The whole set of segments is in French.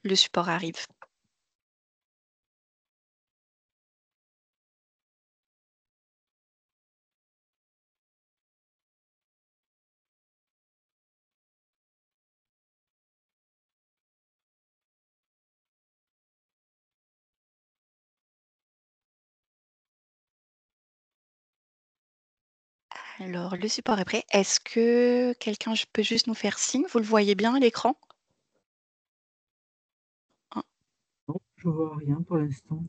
Le support arrive. Alors, le support est prêt. Est-ce que quelqu'un peut juste nous faire signe? Vous le voyez bien à l'écran? Hein. Non, je vois rien pour l'instant.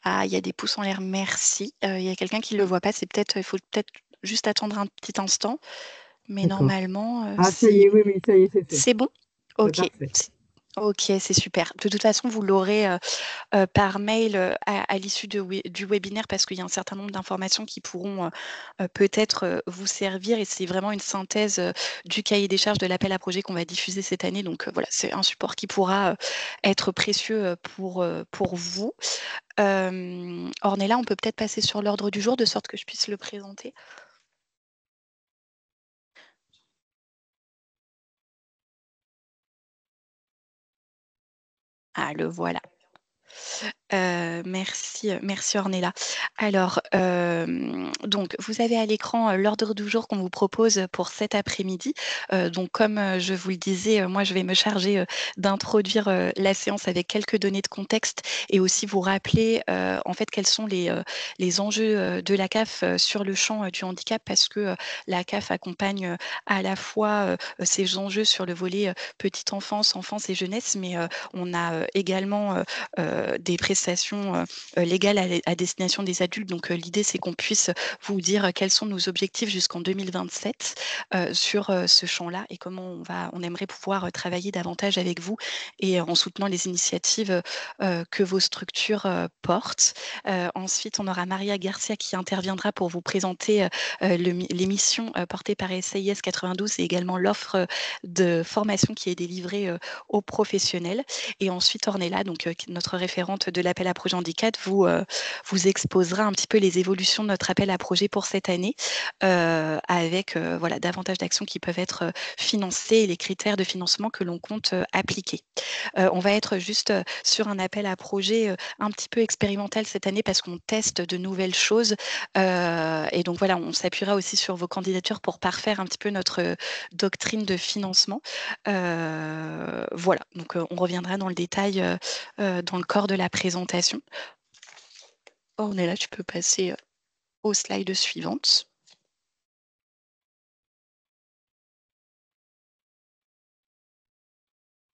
Ah, il y a des pouces en l'air, merci. Il y a quelqu'un qui ne le Mm. voit pas, il faut peut-être juste attendre un petit instant, mais D'accord. normalement, Ah, ça y est, oui, oui, ça y est, c'est fait. c'est bon? Ouais, OK. parfait. OK, c'est super. De toute façon, vous l'aurez, par mail, à l'issue du webinaire parce qu'il y a un certain nombre d'informations qui pourront, peut-être, vous servir et c'est vraiment une synthèse, du cahier des charges de l'appel à projets qu'on va diffuser cette année. Donc, voilà, c'est un support qui pourra, être précieux, pour vous. Ornella, on peut peut-être passer sur l'ordre du jour de sorte que je puisse le présenter? Ah, le voilà. Merci Ornella. Alors, donc vous avez à l'écran, l'ordre du jour qu'on vous propose pour cet après-midi. Donc comme, je vous le disais, moi je vais me charger, d'introduire, la séance avec quelques données de contexte et aussi vous rappeler, en fait quels sont les enjeux, de la CAF, sur le champ, du handicap parce que, la CAF accompagne, à la fois, ces enjeux sur le volet, petite enfance, enfance et jeunesse, mais, on a, également, des prestations légales à destination des adultes. Donc l'idée, c'est qu'on puisse vous dire quels sont nos objectifs jusqu'en 2027 sur ce champ-là et comment on aimerait pouvoir travailler davantage avec vous et en soutenant les initiatives que vos structures portent. Ensuite, on aura Maria Garcia qui interviendra pour vous présenter l'émission portée par SAIS 92 et également l'offre de formation qui est délivrée aux professionnels. Et ensuite, Ornella, donc, notre référente de l'appel à projet handicap, vous exposera un petit peu les évolutions de notre appel à projet pour cette année, avec voilà, davantage d'actions qui peuvent être financées et les critères de financement que l'on compte appliquer. On va être juste sur un appel à projet un petit peu expérimental cette année parce qu'on teste de nouvelles choses. Et donc voilà, on s'appuiera aussi sur vos candidatures pour parfaire un petit peu notre doctrine de financement. Voilà, donc on reviendra dans le détail dans le corps de la présentation. On est là, tu peux passer aux slides suivantes.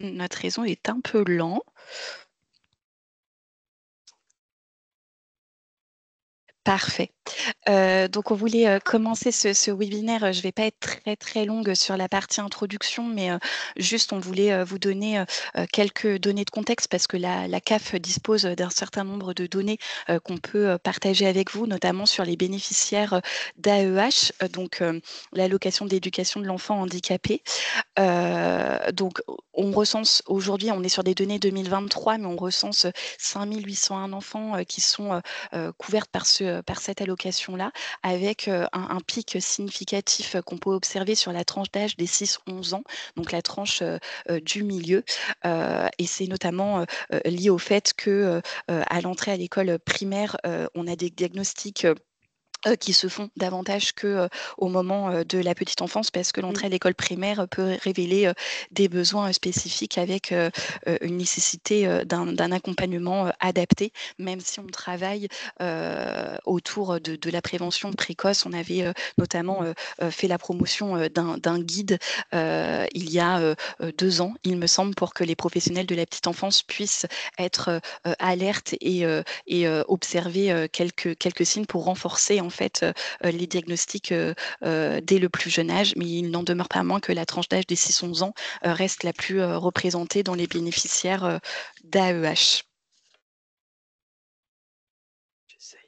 Notre réseau est un peu lent. Parfait. Donc on voulait, commencer ce webinaire, je ne vais pas être très, très longue sur la partie introduction, mais juste on voulait, vous donner, quelques données de contexte parce que la CAF dispose d'un certain nombre de données, qu'on peut, partager avec vous, notamment sur les bénéficiaires, d'AEH, donc l'allocation d'éducation de l'enfant handicapé. Donc on recense aujourd'hui, on est sur des données 2023, mais on recense 5 801 enfants, qui sont, couvertes par cette allocation-là, avec un pic significatif qu'on peut observer sur la tranche d'âge des 6-11 ans, donc la tranche du milieu. Et c'est notamment lié au fait que à l'entrée à l'école primaire, on a des diagnostics qui se font davantage que, au moment, de la petite enfance parce que Mm. l'entrée à l'école primaire peut révéler, des besoins, spécifiques avec, une nécessité, d'un accompagnement, adapté. Même si on travaille, autour de la prévention précoce, on avait, notamment, fait la promotion, d'un guide, il y a, 2 ans, il me semble, pour que les professionnels de la petite enfance puissent être, alertes et observer, quelques signes pour renforcer en fait, les diagnostics, dès le plus jeune âge. Mais il n'en demeure pas moins que la tranche d'âge des 6-11 ans, reste la plus, représentée dans les bénéficiaires, d'AEH. J'essaye.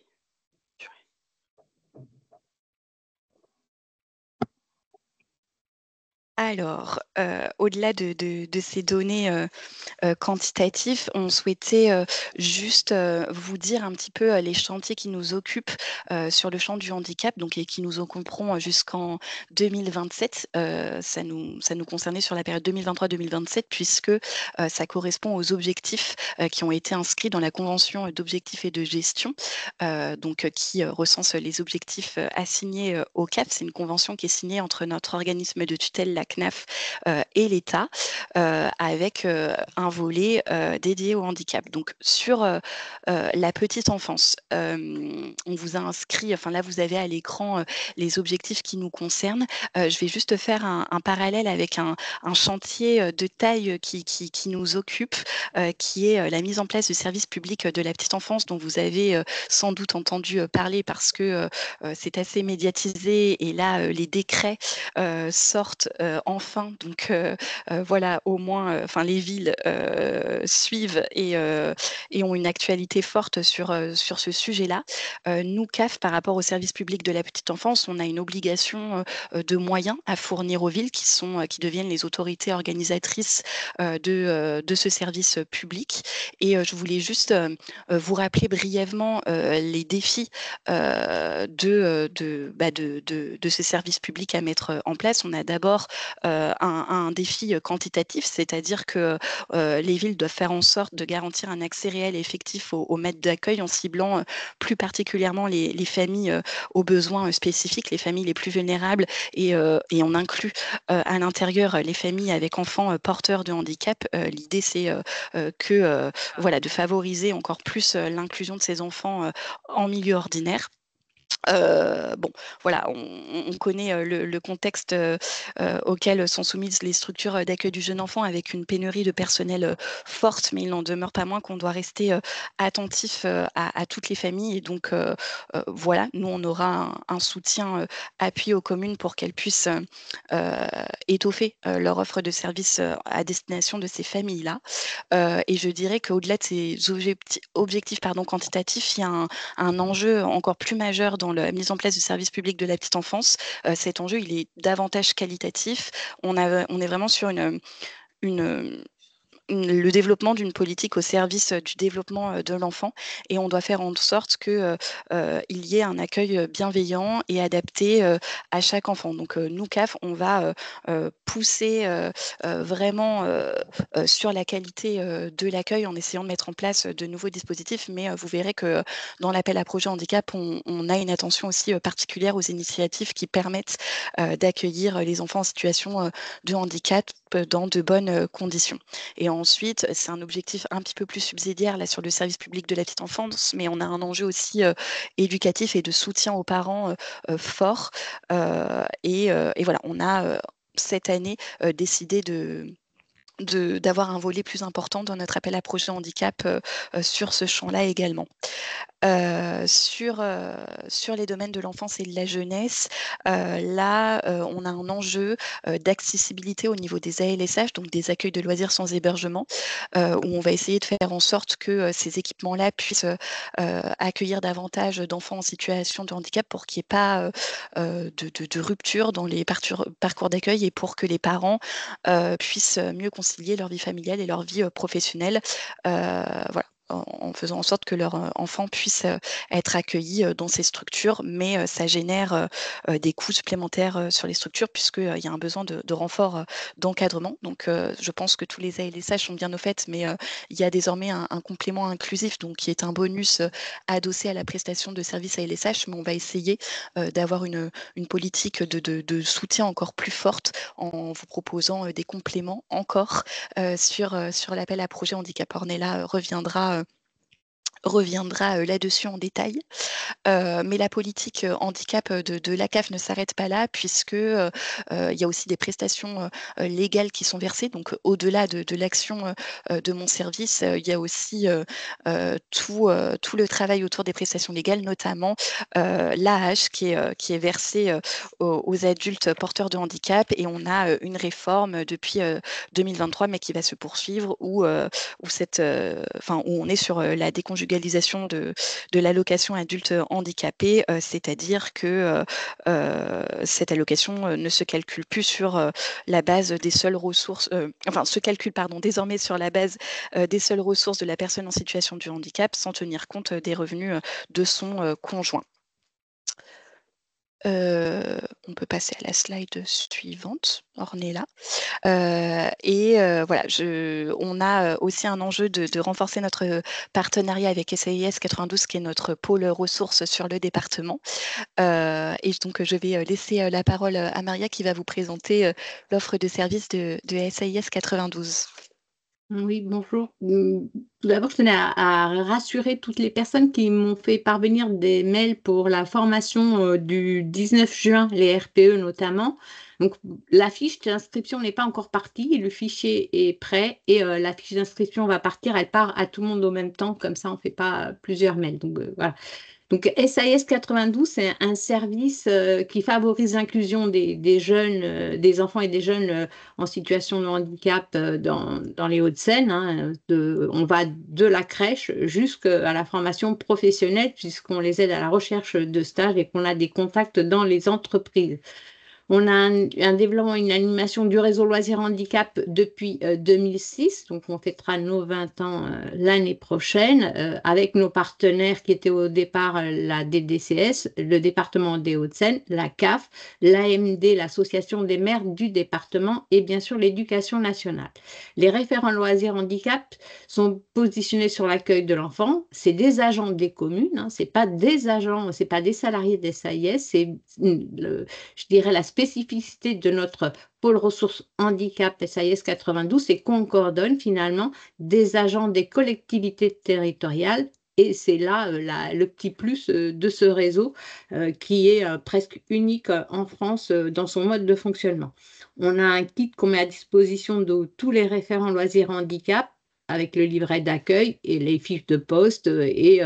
Alors, au-delà de ces données, quantitatif, on souhaitait juste vous dire un petit peu les chantiers qui nous occupent sur le champ du handicap, donc et qui nous occuperont jusqu'en 2027. Ça nous concernait sur la période 2023-2027 puisque ça correspond aux objectifs qui ont été inscrits dans la convention d'objectifs et de gestion, qui recense les objectifs assignés au CAF. C'est une convention qui est signée entre notre organisme de tutelle, la CNAF, et l'État, avec un volet dédié au handicap. Donc sur la petite enfance, on vous a inscrit, enfin là vous avez à l'écran les objectifs qui nous concernent. Je vais juste faire un parallèle avec un chantier de taille qui nous occupe, qui est la mise en place du service public de la petite enfance dont vous avez sans doute entendu parler parce que c'est assez médiatisé et là les décrets sortent enfin. Donc voilà, au moins, enfin les villes suivent et ont une actualité forte sur ce sujet-là. Nous, CAF, par rapport au service public de la petite enfance, on a une obligation de moyens à fournir aux villes qui deviennent les autorités organisatrices de ce service public. Et je voulais juste vous rappeler brièvement les défis de ce service public à mettre en place. On a d'abord un défi quantitatif, c'est-à-dire que les villes doivent faire en sorte de garantir un accès réel et effectif aux maîtres d'accueil en ciblant plus particulièrement les familles aux besoins spécifiques, les familles les plus vulnérables et on inclut à l'intérieur les familles avec enfants porteurs de handicap. L'idée, c'est voilà, de favoriser encore plus l'inclusion de ces enfants en milieu ordinaire. Bon, voilà, on connaît le contexte auquel sont soumises les structures d'accueil du jeune enfant avec une pénurie de personnel forte, mais il n'en demeure pas moins qu'on doit rester attentif à toutes les familles. Et donc, voilà, nous, on aura un soutien appui aux communes pour qu'elles puissent euh, étoffer leur offre de services à destination de ces familles-là. Et je dirais qu'au-delà de ces objectifs quantitatifs, il y a un enjeu encore plus majeur dans la mise en place du service public de la petite enfance. Cet enjeu, il est davantage qualitatif. On est vraiment sur une le développement d'une politique au service du développement de l'enfant et on doit faire en sorte que il y ait un accueil bienveillant et adapté à chaque enfant. Donc nous, CAF, on va pousser vraiment sur la qualité de l'accueil en essayant de mettre en place de nouveaux dispositifs, mais vous verrez que dans l'appel à projet handicap, on a une attention aussi particulière aux initiatives qui permettent d'accueillir les enfants en situation de handicap dans de bonnes conditions. Et ensuite, c'est un objectif un petit peu plus subsidiaire là sur le service public de la petite enfance, mais on a un enjeu aussi éducatif et de soutien aux parents fort. Et voilà, on a cette année décidé d'avoir un volet plus important dans notre appel à projet handicap sur ce champ-là également. Sur les domaines de l'enfance et de la jeunesse, là, on a un enjeu d'accessibilité au niveau des ALSH, donc des accueils de loisirs sans hébergement, où on va essayer de faire en sorte que ces équipements-là puissent accueillir davantage d'enfants en situation de handicap pour qu'il n'y ait pas de rupture dans les parcours d'accueil et pour que les parents puissent mieux concilier leur vie familiale et leur vie professionnelle. Voilà, en faisant en sorte que leur enfant puisse être accueilli dans ces structures, mais ça génère des coûts supplémentaires sur les structures puisqu'il y a un besoin de renfort d'encadrement. Donc je pense que tous les ALSH sont bien au fait, mais il y a désormais un complément inclusif donc, qui est un bonus adossé à la prestation de service ALSH, mais on va essayer d'avoir une politique de soutien encore plus forte en vous proposant des compléments encore sur l'appel à projet handicap. Ornella reviendra là-dessus en détail. Mais la politique handicap de l'ACAF ne s'arrête pas là, puisque il y a aussi des prestations légales qui sont versées. Donc, au-delà de l'action de mon service, il y a aussi tout le travail autour des prestations légales, notamment l'AH qui est versé aux adultes porteurs de handicap. Et on a une réforme depuis 2023, mais qui va se poursuivre, où on est sur la déconjugation légalisation de l'allocation adulte handicapé, c'est-à-dire que cette allocation ne se calcule plus sur la base des seules ressources, enfin se calcule pardon, désormais sur la base des seules ressources de la personne en situation de handicap sans tenir compte des revenus de son conjoint. On peut passer à la slide suivante, Ornella. Voilà, on a aussi un enjeu de renforcer notre partenariat avec SAIS 92, qui est notre pôle ressources sur le département. Et donc, je vais laisser la parole à Maria qui va vous présenter l'offre de service de SAIS 92. Oui, bonjour. Tout d'abord, je tenais à rassurer toutes les personnes qui m'ont fait parvenir des mails pour la formation du 19 juin, les RPE notamment. Donc, la fiche d'inscription n'est pas encore partie, le fichier est prêt et la fiche d'inscription va partir, elle part à tout le monde au même temps, comme ça on ne fait pas plusieurs mails. Donc, voilà. Donc, SAIS 92, c'est un service qui favorise l'inclusion des jeunes, des enfants et des jeunes en situation de handicap dans les Hauts-de-Seine. Hein, on va de la crèche jusqu'à la formation professionnelle, puisqu'on les aide à la recherche de stages et qu'on a des contacts dans les entreprises. On a un développement, une animation du réseau Loisirs Handicap depuis 2006, donc on fêtera nos 20 ans l'année prochaine avec nos partenaires qui étaient au départ la DDCS, le département des Hauts-de-Seine, la CAF, l'AMD, l'association des maires du département et bien sûr l'éducation nationale. Les référents Loisirs Handicap sont positionnés sur l'accueil de l'enfant, c'est des agents des communes, hein, c'est pas des agents, c'est pas des salariés des SAIS, c'est je dirais la spécificité de notre pôle ressources handicap SAIS 92, c'est qu'on coordonne finalement des agents des collectivités territoriales. Et c'est là le petit plus de ce réseau qui est presque unique en France dans son mode de fonctionnement. On a un kit qu'on met à disposition de tous les référents loisirs handicap avec le livret d'accueil et les fiches de poste et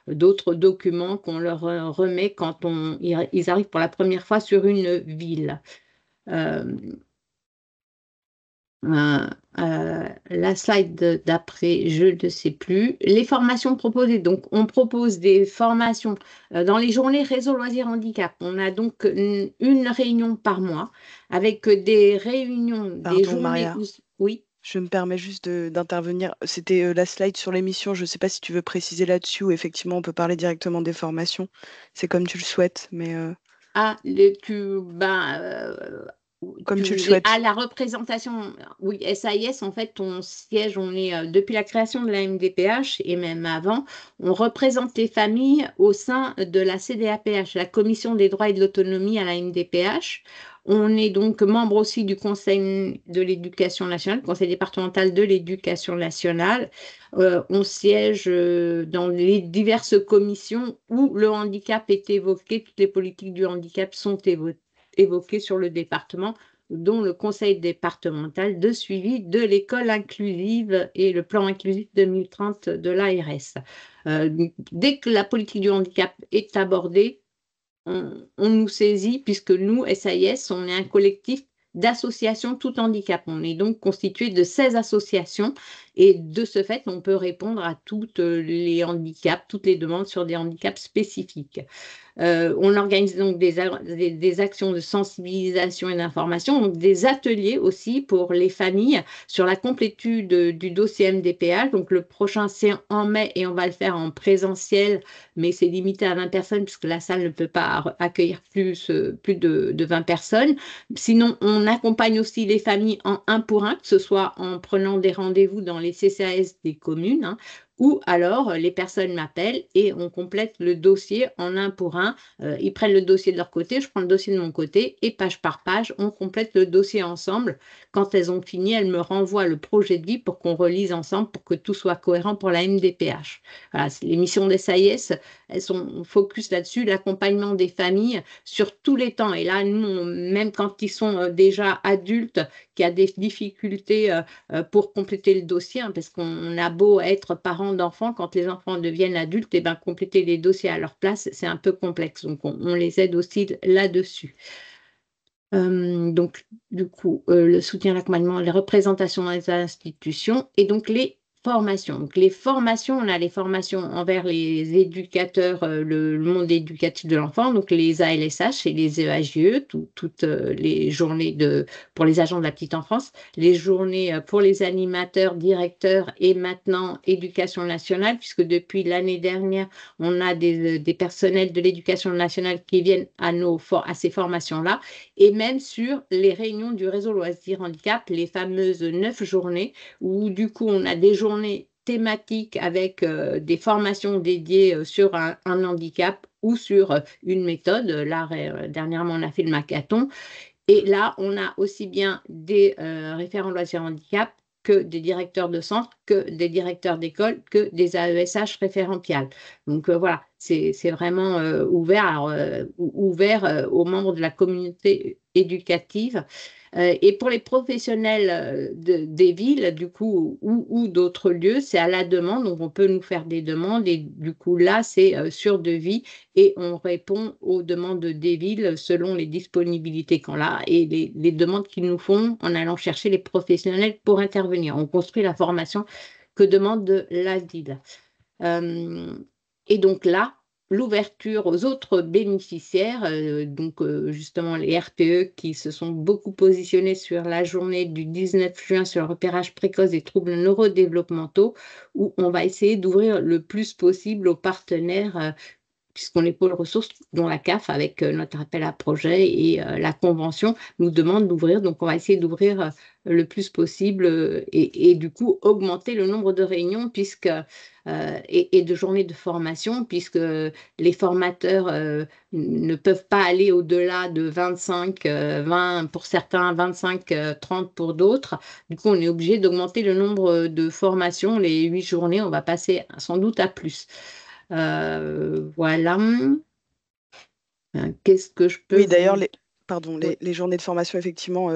d'autres documents qu'on leur remet quand ils arrivent pour la première fois sur une ville. La slide d'après, je ne sais plus. Les formations proposées. Donc, on propose des formations dans les journées réseau loisirs handicap. On a donc une réunion par mois avec des réunions, des Pardon, journées. Maria. Oui. Je me permets juste d'intervenir. C'était la slide sur l'émission. Je ne sais pas si tu veux préciser là-dessus ou effectivement on peut parler directement des formations. C'est comme tu le souhaites, mais comme tu le souhaites. À la représentation, oui, SAIS, en fait, on siège, on est depuis la création de la MDPH et même avant, on représente les familles au sein de la CDAPH, la Commission des droits et de l'autonomie à la MDPH. On est donc membre aussi du Conseil de l'éducation nationale, Conseil départemental de l'éducation nationale. On siège dans les diverses commissions où le handicap est évoqué, toutes les politiques du handicap sont évoquées sur le département, dont le conseil départemental de suivi de l'école inclusive et le plan inclusif 2030 de l'ARS. Dès que la politique du handicap est abordée, on nous saisit puisque nous, SAIS, on est un collectif d'associations tout handicap. On est donc constitué de 16 associations et de ce fait, on peut répondre à toutes les handicaps, toutes les demandes sur des handicaps spécifiques. On organise donc des actions de sensibilisation et d'information, donc des ateliers aussi pour les familles sur la complétude du dossier MDPH. Donc le prochain, c'est en mai et on va le faire en présentiel, mais c'est limité à 20 personnes puisque la salle ne peut pas accueillir plus de 20 personnes. Sinon, on accompagne aussi les familles en 1 pour 1, que ce soit en prenant des rendez-vous dans les CCAS des communes, hein, ou alors les personnes m'appellent et on complète le dossier en 1 pour 1. Ils prennent le dossier de leur côté, je prends le dossier de mon côté et page par page, on complète le dossier ensemble. Quand elles ont fini, elles me renvoient le projet de vie pour qu'on relise ensemble pour que tout soit cohérent pour la MDPH. Voilà, les missions des SAIS, elles sont focus là-dessus, l'accompagnement des familles sur tous les temps. Et là, nous, même quand ils sont déjà adultes, qu'il y a des difficultés pour compléter le dossier, hein, parce qu'on a beau être parents d'enfants, quand les enfants deviennent adultes, et ben, compléter les dossiers à leur place, c'est un peu complexe. Donc, on les aide aussi là-dessus. Donc, du coup, le soutien à l'accompagnement, les représentations dans les institutions et donc les formations. Donc, les formations, on a les formations envers les éducateurs, le monde éducatif de l'enfant, donc les ALSH et les EAJE, toutes les journées pour les agents de la petite enfance, les journées pour les animateurs, directeurs et maintenant éducation nationale, puisque depuis l'année dernière, on a des personnels de l'éducation nationale qui viennent à ces formations-là, et même sur les réunions du réseau Loisirs Handicap, les fameuses 9 journées, où du coup, on a des journées thématiques avec des formations dédiées sur un handicap ou sur une méthode. Là, dernièrement, on a fait le Macathon. Et là, on a aussi bien des référents loisirs handicap que des directeurs de centre, que des directeurs d'école, que des AESH référentiels. Donc voilà, c'est vraiment ouvert aux membres de la communauté éducative. Et pour les professionnels des villes, du coup, ou d'autres lieux, c'est à la demande. Donc, on peut nous faire des demandes et du coup, là, c'est sur devis et on répond aux demandes des villes selon les disponibilités qu'on a et les demandes qu'ils nous font en allant chercher les professionnels pour intervenir. On construit la formation que demande la ville. Et donc là, l'ouverture aux autres bénéficiaires, justement les RPE qui se sont beaucoup positionnés sur la journée du 19 juin sur le repérage précoce des troubles neurodéveloppementaux, où on va essayer d'ouvrir le plus possible aux partenaires puisqu'on est pôle ressources, dont la CAF, avec notre appel à projet et la convention, nous demande d'ouvrir. Donc, on va essayer d'ouvrir le plus possible et du coup, augmenter le nombre de réunions et de journées de formation, puisque les formateurs ne peuvent pas aller au-delà de 25, 20 pour certains, 25, 30 pour d'autres. Du coup, on est obligé d'augmenter le nombre de formations. Les 8 journées, on va passer sans doute à plus. Voilà. Qu'est-ce que je peux Oui, d'ailleurs, vous... Oui. les journées de formation, effectivement,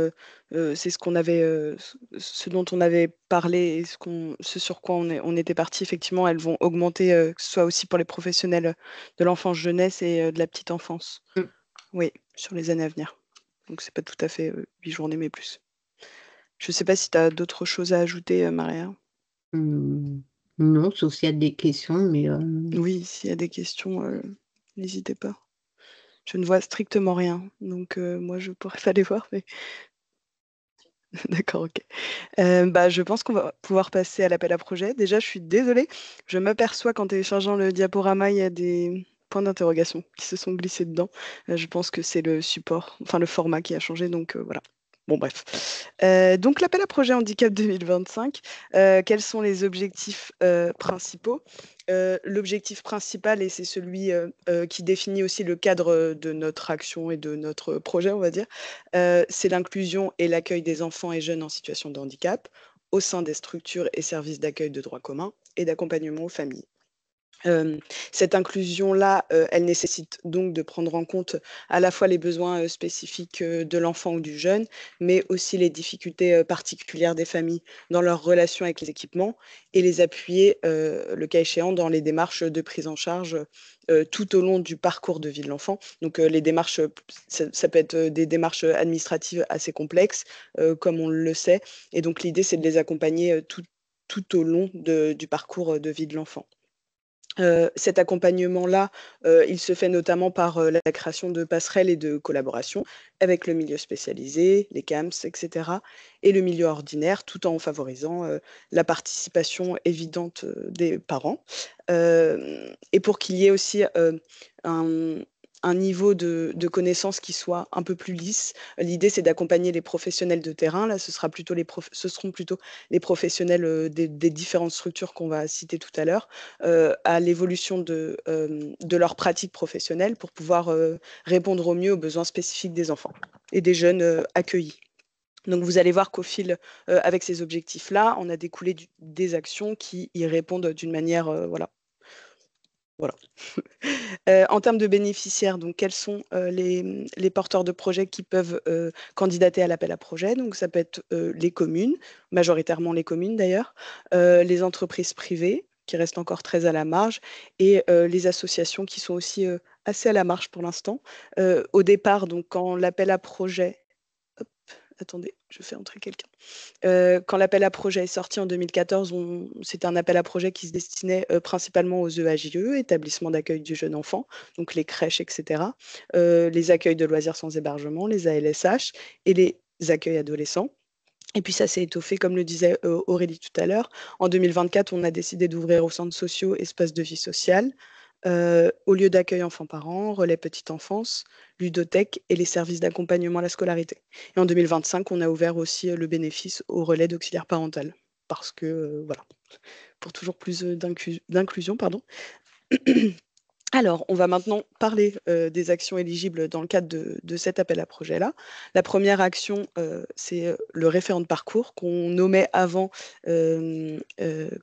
c'est ce dont on avait parlé et ce sur quoi on était parti, effectivement, elles vont augmenter, que ce soit aussi pour les professionnels de l'enfance jeunesse et de la petite enfance. Mm. Oui, sur les années à venir. Donc, c'est pas tout à fait 8 journées, mais plus. Je sais pas si tu as d'autres choses à ajouter, Maria. Non, sauf s'il y a des questions, mais... Oui, s'il y a des questions, n'hésitez pas. Je ne vois strictement rien, donc moi, je pourrais pas les voir, mais d'accord, OK. Je pense qu'on va pouvoir passer à l'appel à projet. Déjà, je suis désolée, je m'aperçois qu'en téléchargeant le diaporama, il y a des points d'interrogation qui se sont glissés dedans. Je pense que c'est le support, enfin le format qui a changé, donc voilà. Bon bref. Donc l'appel à projet handicap 2025, quels sont les objectifs, principaux? L'objectif principal et c'est celui, qui définit aussi le cadre, de notre action et de notre projet, on va dire, c'est l'inclusion et l'accueil des enfants et jeunes en situation de handicap au sein des structures et services d'accueil de droit commun et d'accompagnement aux familles. Cette inclusion-là, elle nécessite donc de prendre en compte à la fois les besoins, spécifiques, de l'enfant ou du jeune, mais aussi les difficultés, particulières des familles dans leurs relations avec les équipements et les appuyer, le cas échéant dans les démarches de prise en charge, tout au long du parcours de vie de l'enfant. Donc, les démarches, ça peut être, des démarches, administratives assez complexes, comme on le sait et donc l'idée, c'est de les accompagner, tout au long du parcours, de vie de l'enfant. Cet accompagnement-là, il se fait notamment par, la création de passerelles et de collaborations avec le milieu spécialisé, les CAMS et cetera et le milieu ordinaire, tout en favorisant, la participation évidente, des parents. Et pour qu'il y ait aussi, un un niveau de connaissance qui soit un peu plus lisse, l'idée c'est d'accompagner les professionnels de terrain. Là, ce seront plutôt les professionnels, des différentes structures qu'on va citer tout à l'heure, à l'évolution de leurs pratiques professionnelles pour pouvoir, répondre au mieux aux besoins spécifiques des enfants et des jeunes, accueillis. Donc vous allez voir qu'au fil, avec ces objectifs-là, on a découlé des actions qui y répondent d'une manière, voilà. Voilà. En termes de bénéficiaires, donc quels sont, les porteurs de projets qui peuvent, candidater à l'appel à projet? Donc ça peut être, les communes, majoritairement les communes d'ailleurs, les entreprises privées qui restent encore très à la marge et les associations qui sont aussi, assez à la marge pour l'instant. Au départ, donc quand l'appel à projet Attendez, je fais entrer quelqu'un. Quand l'appel à projet est sorti en 2014, c'était un appel à projet qui se destinait principalement aux EAJE, établissements d'accueil du jeune enfant, donc les crèches, etc., les accueils de loisirs sans hébergement, les ALSH et les accueils adolescents. Et puis ça s'est étoffé, comme le disait Aurélie tout à l'heure. En 2024, on a décidé d'ouvrir aux centres sociaux espaces de vie sociale, aux lieux d'accueil enfants-parents, relais petite enfance, ludothèque et les services d'accompagnement à la scolarité. Et en 2025, on a ouvert aussi le bénéfice au relais d'auxiliaire parental. Parce que, voilà, pour toujours plus d'inclusion, pardon. Alors, on va maintenant parler des actions éligibles dans le cadre de cet appel à projet-là. La première action, c'est le référent de parcours qu'on nommait avant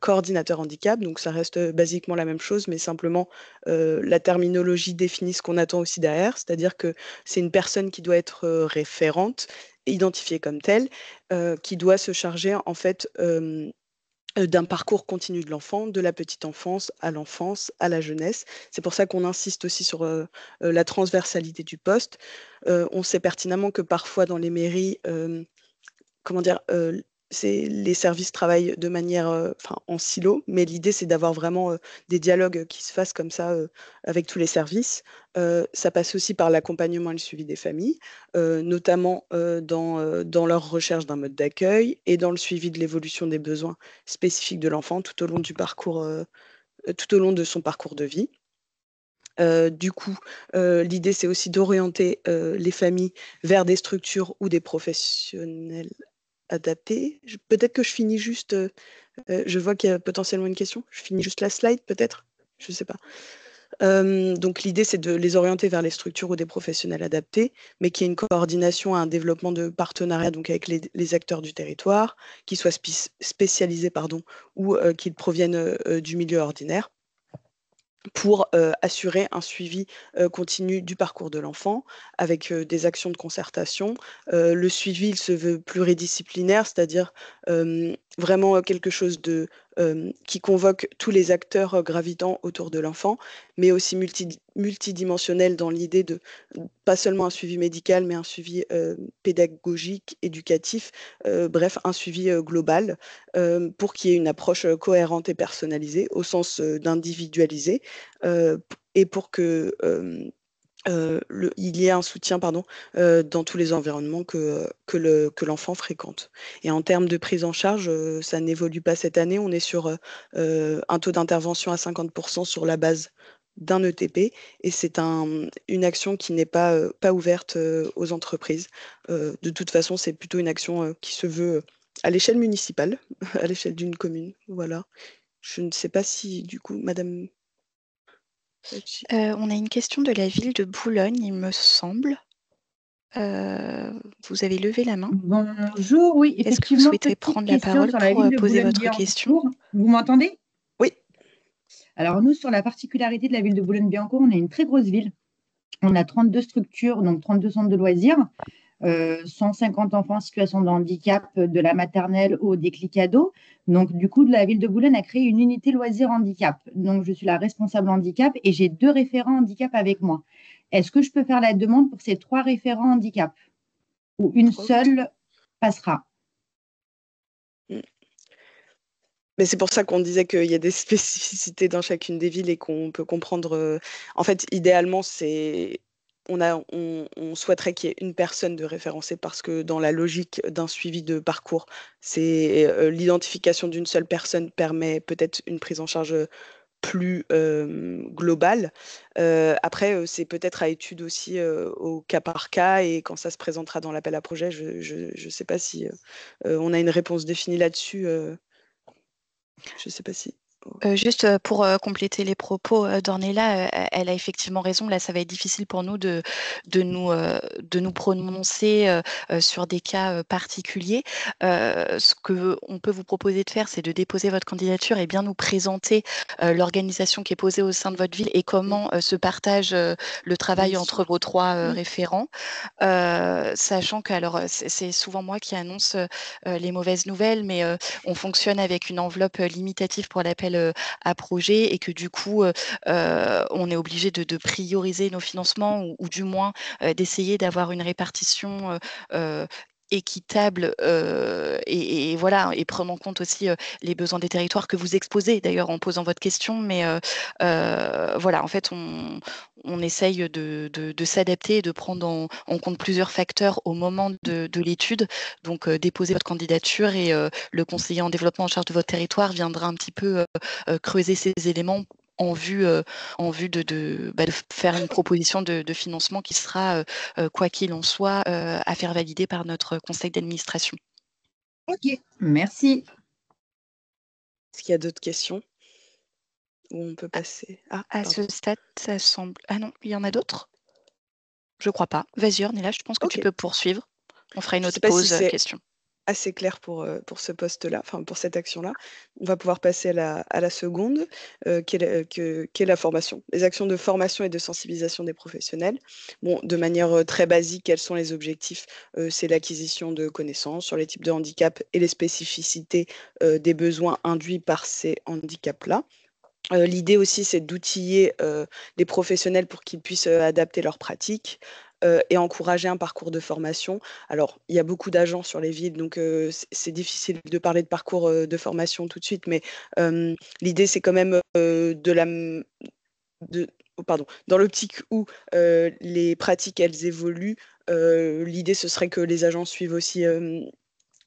coordinateur handicap. Donc, ça reste basiquement la même chose, mais simplement la terminologie définit ce qu'on attend aussi derrière. C'est-à-dire que c'est une personne qui doit être référente, identifiée comme telle, qui doit se charger en fait d'un parcours continu de l'enfant, de la petite enfance, à la jeunesse. C'est pour ça qu'on insiste aussi sur la transversalité du poste. On sait pertinemment que parfois dans les mairies, comment dire, les services travaillent de manière, en silo, mais l'idée c'est d'avoir vraiment des dialogues qui se fassent comme ça avec tous les services. Ça passe aussi par l'accompagnement et le suivi des familles, notamment dans leur recherche d'un mode d'accueil et dans le suivi de l'évolution des besoins spécifiques de l'enfant tout au long du parcours, tout au long de son parcours de vie. Du coup, l'idée c'est aussi d'orienter les familles vers des structures ou des professionnels adapté. Peut-être que je finis juste, je vois qu'il y a potentiellement une question. Je finis juste la slide peut-être? Je ne sais pas. Donc l'idée, c'est de les orienter vers les structures ou des professionnels adaptés, mais qu'il y ait une coordination, un développement de partenariat donc avec les acteurs du territoire, qui soient spécialisés pardon, ou qu'ils proviennent du milieu ordinaire, pour assurer un suivi continu du parcours de l'enfant avec des actions de concertation. Le suivi, il se veut pluridisciplinaire, c'est-à-dire vraiment quelque chose qui convoque tous les acteurs gravitant autour de l'enfant, mais aussi multidimensionnel dans l'idée de pas seulement un suivi médical, mais un suivi pédagogique, éducatif, bref, un suivi global pour qu'il y ait une approche cohérente et personnalisée au sens d'individualiser et pour que il y ait un soutien pardon, dans tous les environnements que l'enfant fréquente. Et en termes de prise en charge, ça n'évolue pas cette année. On est sur un taux d'intervention à 50% sur la base d'un ETP et c'est une action qui n'est pas ouverte aux entreprises. De toute façon, c'est plutôt une action qui se veut à l'échelle municipale, à l'échelle d'une commune. Voilà. Je ne sais pas si, du coup, Madame On a une question de la ville de Boulogne, il me semble. Vous avez levé la main. Bonjour, oui, Est-ce que vous effectivement, souhaitez petite prendre la question parole sur la pour ville de poser votre question? Boulogne-Billancourt. Vous m'entendez? Oui. Alors nous, sur la particularité de la ville de Boulogne-Billancourt, on est une très grosse ville. On a 32 structures, donc 32 centres de loisirs, 150 enfants en situation de handicap de la maternelle au déclic ado. Donc du coup, la ville de Boulogne a créé une unité loisirs handicap. Donc je suis la responsable handicap et j'ai 2 référents handicap avec moi. Est-ce que je peux faire la demande pour ces 3 référents handicap? Ou une seule passera? Mais c'est pour ça qu'on disait qu'il y a des spécificités dans chacune des villes et qu'on peut comprendre. En fait, idéalement, on souhaiterait qu'il y ait une personne de référencée parce que dans la logique d'un suivi de parcours, c'est l'identification d'une seule personne permet peut-être une prise en charge plus globale. Après, c'est peut-être à étude aussi au cas par cas et quand ça se présentera dans l'appel à projet, je ne sais pas si on a une réponse définie là-dessus. Je sais pas si. Juste pour compléter les propos d'Ornella, elle a effectivement raison. Là, ça va être difficile pour nous de nous prononcer sur des cas particuliers. Ce qu'on peut vous proposer de faire, c'est de déposer votre candidature et bien nous présenter l'organisation qui est posée au sein de votre ville et comment se partage le travail entre vos 3 référents. Sachant que, alors, c'est souvent moi qui annonce les mauvaises nouvelles, mais on fonctionne avec une enveloppe limitative pour l'appel à projet et que du coup, on est obligé de prioriser nos financements ou du moins d'essayer d'avoir une répartition équitable et voilà, et prendre en compte aussi les besoins des territoires que vous exposez d'ailleurs en posant votre question. Mais voilà, en fait, on essaye de s'adapter et de prendre en compte plusieurs facteurs au moment de l'étude. Donc, déposer votre candidature et le conseiller en développement en charge de votre territoire viendra un petit peu creuser ces éléments en vue de faire une proposition de financement qui sera, quoi qu'il en soit, à faire valider par notre conseil d'administration. Ok, merci. Est-ce qu'il y a d'autres questions où on peut passer? Ah, À pardon. ce stade, ça semble... Ah non, il y en a d'autres? Je crois pas. Vas-y, Ornella, je pense que tu Ok. peux poursuivre. On fera une Je ne autre sais pas si pause c'est question. assez clair pour ce poste-là, enfin pour cette action-là. On va pouvoir passer à la seconde, qui est la formation. Les actions de formation et de sensibilisation des professionnels. Bon, de manière très basique, quels sont les objectifs? C'est l'acquisition de connaissances sur les types de handicap et les spécificités des besoins induits par ces handicaps-là. L'idée aussi, c'est d'outiller les professionnels pour qu'ils puissent adapter leurs pratiques et encourager un parcours de formation. Alors, il y a beaucoup d'agents sur les villes, donc c'est difficile de parler de parcours de formation tout de suite, mais l'idée, c'est quand même pardon, dans l'optique où les pratiques, elles évoluent, l'idée, ce serait que les agents suivent aussi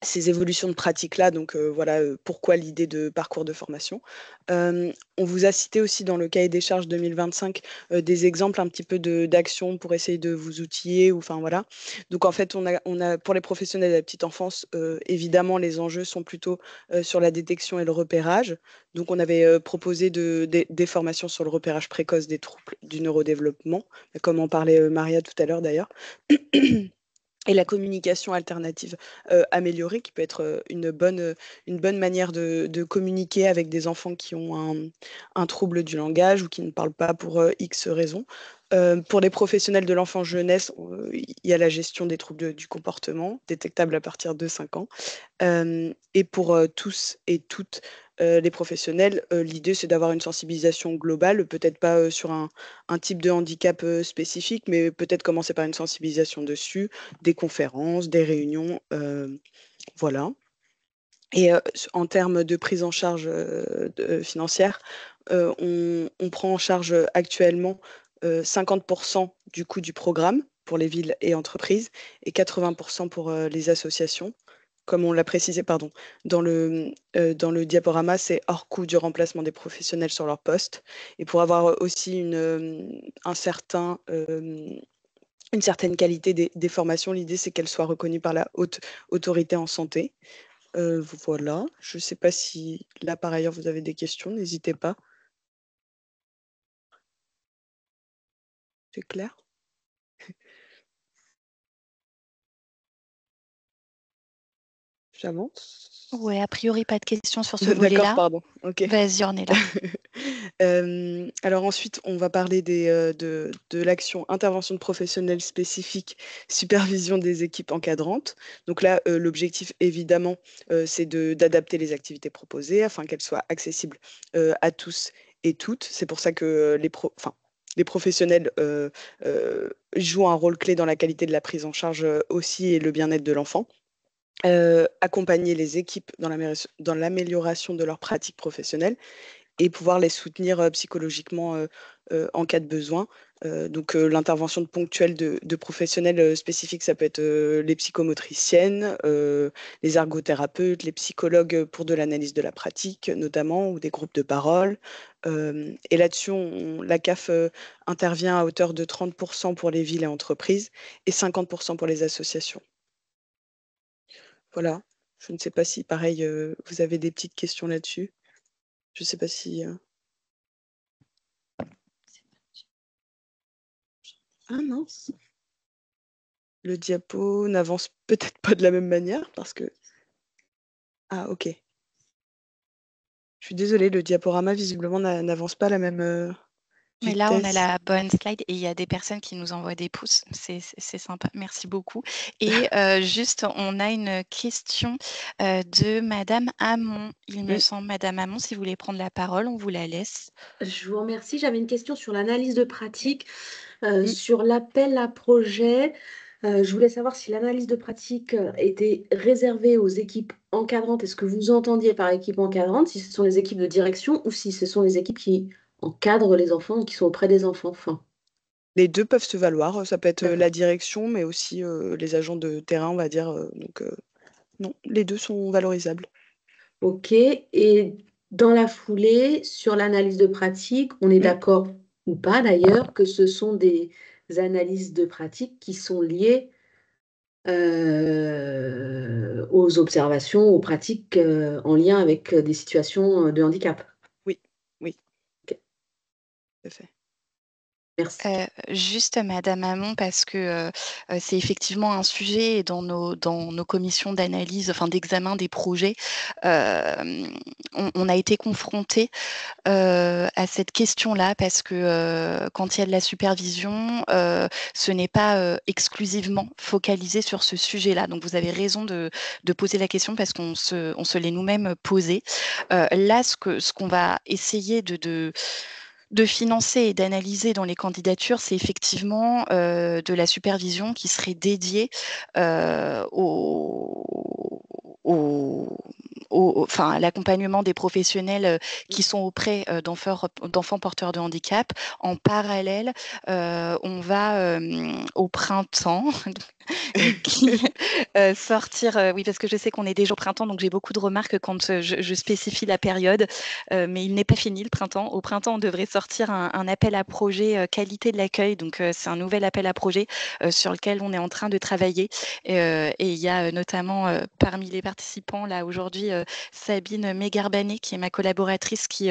ces évolutions de pratiques-là. Donc voilà pourquoi l'idée de parcours de formation. On vous a cité aussi dans le cahier des charges 2025 des exemples un petit peu d'actions pour essayer de vous outiller. Enfin voilà. Donc en fait, on a pour les professionnels de la petite enfance, évidemment, les enjeux sont plutôt sur la détection et le repérage. Donc on avait proposé des formations sur le repérage précoce des troubles du neurodéveloppement, comme en parlait Maria tout à l'heure d'ailleurs. Et la communication alternative améliorée, qui peut être une bonne manière de communiquer avec des enfants qui ont un trouble du langage ou qui ne parlent pas pour X raisons. Pour les professionnels de l'enfance jeunesse, il y a la gestion des troubles du comportement, détectables à partir de 5 ans. Et pour tous et toutes les professionnels, l'idée c'est d'avoir une sensibilisation globale, peut-être pas sur un type de handicap spécifique, mais peut-être commencer par une sensibilisation dessus, des conférences, des réunions, voilà. Et en termes de prise en charge financière, on prend en charge actuellement 50% du coût du programme pour les villes et entreprises et 80% pour les associations. Comme on l'a précisé, pardon, dans le diaporama, c'est hors coût du remplacement des professionnels sur leur poste. Et pour avoir aussi une certaine qualité des formations, l'idée c'est qu'elles soient reconnues par la haute autorité en santé. Voilà, je ne sais pas si là par ailleurs vous avez des questions, n'hésitez pas. C'est clair? J'avance? Ouais, a priori, pas de questions sur ce D'accord, volet-là. pardon. Ok. Vas-y, Ornella. Alors ensuite, on va parler de l'action intervention de professionnels spécifiques, supervision des équipes encadrantes. Donc là, l'objectif, évidemment, c'est d'adapter les activités proposées afin qu'elles soient accessibles à tous et toutes. C'est pour ça que les professionnels jouent un rôle clé dans la qualité de la prise en charge aussi et le bien-être de l'enfant. Accompagner les équipes dans l'amélioration de leurs pratiques professionnelles et pouvoir les soutenir psychologiquement en cas de besoin. Donc l'intervention ponctuelle de professionnels spécifiques, ça peut être les psychomotriciennes, les ergothérapeutes, les psychologues pour de l'analyse de la pratique notamment, ou des groupes de parole. Et là-dessus, la CAF intervient à hauteur de 30% pour les villes et entreprises et 50% pour les associations. Voilà, je ne sais pas si pareil, vous avez des petites questions là-dessus. Je ne sais pas si... Ah mince. Le diapo n'avance peut-être pas de la même manière parce que... Ah ok. Je suis désolée, le diaporama visiblement n'avance pas à la même Mais là, on a vitesse. la bonne slide et il y a des personnes qui nous envoient des pouces. C'est sympa. Merci beaucoup. Et juste, on a une question de Madame Hamon. Il me Oui. semble, Madame Hamon, si vous voulez prendre la parole, on vous la laisse. Je vous remercie. J'avais une question sur l'analyse de pratique, Oui. sur l'appel à projet. Je voulais savoir si l'analyse de pratique était réservée aux équipes encadrantes. Est-ce que vous entendiez par équipe encadrante, si ce sont les équipes de direction ou si ce sont les équipes qui encadrent les enfants ou qui sont auprès des enfants? Enfin, Les deux peuvent se valoir. Ça peut être d'accord. la direction, mais aussi les agents de terrain, on va dire. Non, les deux sont valorisables. Ok. Et dans la foulée, sur l'analyse de pratique, on est Mm. d'accord ou pas d'ailleurs que ce sont des analyses de pratique qui sont liées aux observations, aux pratiques en lien avec des situations de handicap. Oui, oui, Ok, tout à fait. merci. Juste Madame Hamon, parce que c'est effectivement un sujet et dans nos commissions d'analyse, enfin d'examen des projets, on a été confronté à cette question-là parce que quand il y a de la supervision, ce n'est pas exclusivement focalisé sur ce sujet-là. Donc vous avez raison de poser la question parce qu'on se l'est nous-mêmes posé. Là, ce qu'on va essayer de financer et d'analyser dans les candidatures, c'est effectivement de la supervision qui serait dédiée enfin, à l'accompagnement des professionnels qui sont auprès d'enfants porteurs de handicap. En parallèle, on va au printemps sortir, oui, parce que je sais qu'on est déjà au printemps, donc j'ai beaucoup de remarques quand je spécifie la période, mais il n'est pas fini le printemps. Au printemps, on devrait sortir un appel à projet qualité de l'accueil. Donc, c'est un nouvel appel à projet sur lequel on est en train de travailler. Et il y a notamment parmi les participants, là, aujourd'hui, Sabine Mégarbané, qui est ma collaboratrice, qui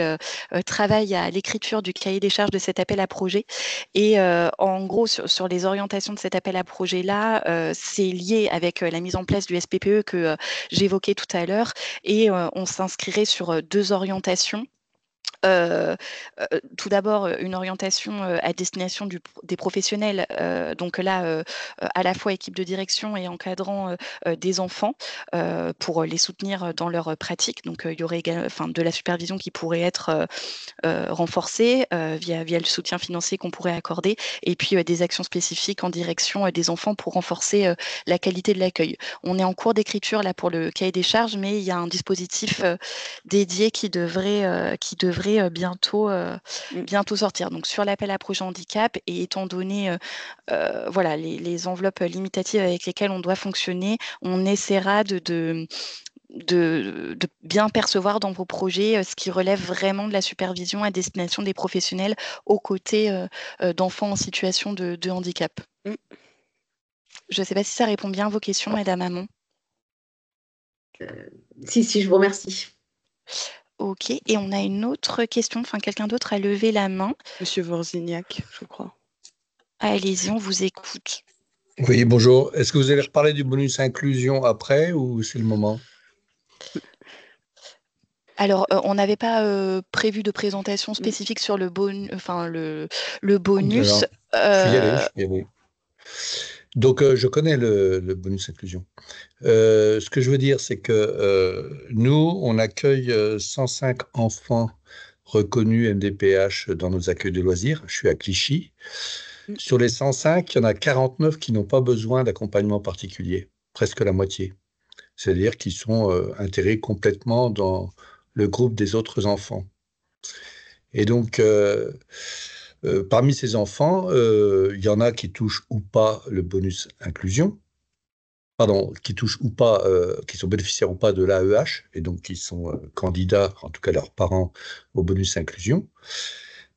travaille à l'écriture du cahier des charges de cet appel à projet. Et en gros, sur les orientations de cet appel à projet-là, c'est lié avec la mise en place du SPPE que j'évoquais tout à l'heure. Et on s'inscrirait sur deux orientations. Tout d'abord, une orientation à destination des professionnels, donc là, à la fois équipe de direction et encadrant des enfants pour les soutenir dans leur pratique. Donc, il y aurait enfin, de la supervision qui pourrait être renforcée via le soutien financier qu'on pourrait accorder, et puis des actions spécifiques en direction des enfants pour renforcer la qualité de l'accueil. On est en cours d'écriture là pour le cahier des charges, mais il y a un dispositif dédié qui devrait bientôt sortir. Donc sur l'appel à projet handicap, et étant donné voilà, les enveloppes limitatives avec lesquelles on doit fonctionner, on essaiera de bien percevoir dans vos projets ce qui relève vraiment de la supervision à destination des professionnels aux côtés d'enfants en situation de handicap. Mm. Je ne sais pas si ça répond bien à vos questions, Madame Hamon. Si, je vous remercie. Ok, et on a une autre question, enfin quelqu'un d'autre a levé la main. Monsieur Vorzignac, je crois. Allez-y, on vous écoute. Oui, bonjour. Est-ce que vous allez reparler du bonus inclusion après ou c'est le moment? Alors, on n'avait pas prévu de présentation spécifique sur le bonus. Alors, je vais y aller, je vais y aller. Donc, je connais le bonus inclusion. Ce que je veux dire, c'est que nous, on accueille 105 enfants reconnus MDPH dans nos accueils de loisirs. Je suis à Clichy. Sur les 105, il y en a 49 qui n'ont pas besoin d'accompagnement particulier, presque la moitié. C'est-à-dire qu'ils sont intégrés complètement dans le groupe des autres enfants. Et donc, parmi ces enfants, il y en a qui touchent ou pas le bonus inclusion, pardon, qui touchent ou pas, qui sont bénéficiaires ou pas de l'AEH, et donc qui sont candidats, en tout cas leurs parents, au bonus inclusion.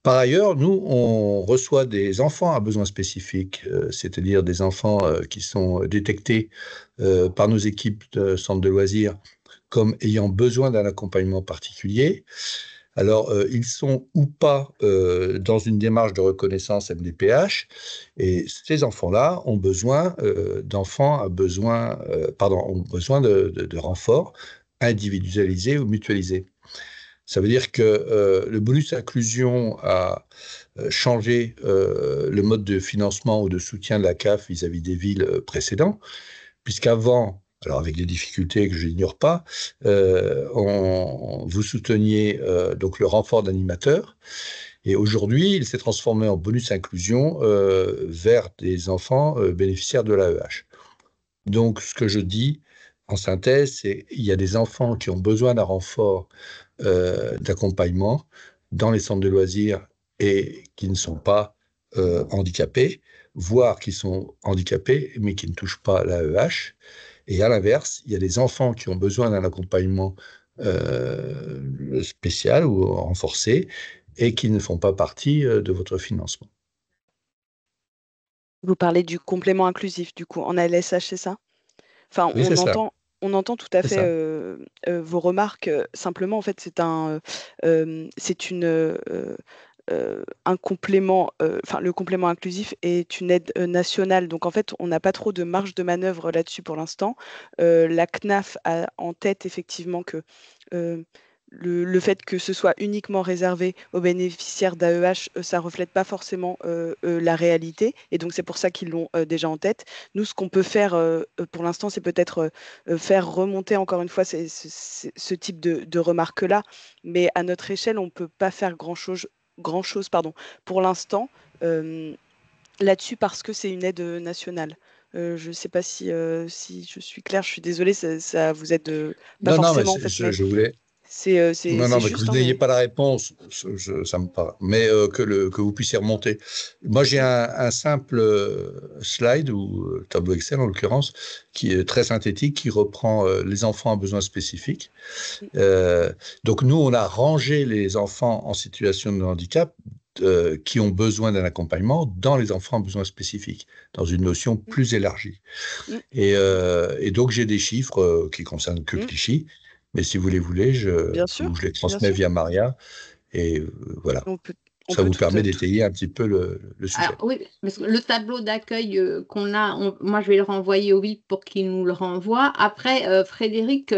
Par ailleurs, nous, on reçoit des enfants à besoins spécifiques, c'est-à-dire des enfants qui sont détectés par nos équipes de centres de loisirs comme ayant besoin d'un accompagnement particulier. Alors, ils sont ou pas dans une démarche de reconnaissance MDPH, et ces enfants-là ont besoin ont besoin de renforts individualisés ou mutualisés. Ça veut dire que le bonus inclusion a changé le mode de financement ou de soutien de la CAF vis-à-vis des villes précédents, puisqu'avant, alors avec des difficultés que je n'ignore pas, vous souteniez donc le renfort d'animateurs, Et aujourd'hui, il s'est transformé en bonus inclusion vers des enfants bénéficiaires de l'AEH. Donc, ce que je dis en synthèse, c'est qu'il y a des enfants qui ont besoin d'un renfort d'accompagnement dans les centres de loisirs et qui ne sont pas handicapés, voire qui sont handicapés mais qui ne touchent pas l'AEH. Et à l'inverse, il y a des enfants qui ont besoin d'un accompagnement spécial ou renforcé et qui ne font pas partie de votre financement. Vous parlez du complément inclusif, du coup, en ALSH, c'est ça? Enfin, Oui, c'est ça. On entend tout à C'est fait vos remarques. Simplement, en fait, c'est un complément, enfin, le complément inclusif est une aide nationale. Donc, en fait, on n'a pas trop de marge de manœuvre là-dessus pour l'instant. La CNAF a en tête effectivement que le fait que ce soit uniquement réservé aux bénéficiaires d'AEH, ça ne reflète pas forcément la réalité. Et donc, c'est pour ça qu'ils l'ont déjà en tête. Nous, ce qu'on peut faire pour l'instant, c'est peut-être faire remonter encore une fois ce type de remarques-là. Mais à notre échelle, on ne peut pas faire grand-chose pour l'instant là-dessus parce que c'est une aide nationale. Je ne sais pas si je suis claire, je suis désolée, ça vous aide pas Non, mais forcément en fait, mais je voulais. c'est Non, mais que juste, vous hein, n'ayez mais... pas la réponse, ça me parle. Mais que vous puissiez remonter. Moi, j'ai un simple slide, ou tableau Excel en l'occurrence, qui est très synthétique, qui reprend les enfants à besoins spécifiques. Donc, nous, on a rangé les enfants en situation de handicap qui ont besoin d'un accompagnement dans les enfants à besoins spécifiques, dans une notion plus élargie. Et donc, j'ai des chiffres qui concernent que Clichy. Mais si vous les voulez, je les transmets via Maria. Et voilà. Ça vous permet d'étayer un petit peu le sujet. Alors, oui, parce que le tableau d'accueil qu'on a, moi je vais le renvoyer au VIP pour qu'il nous le renvoie. Après, Frédéric,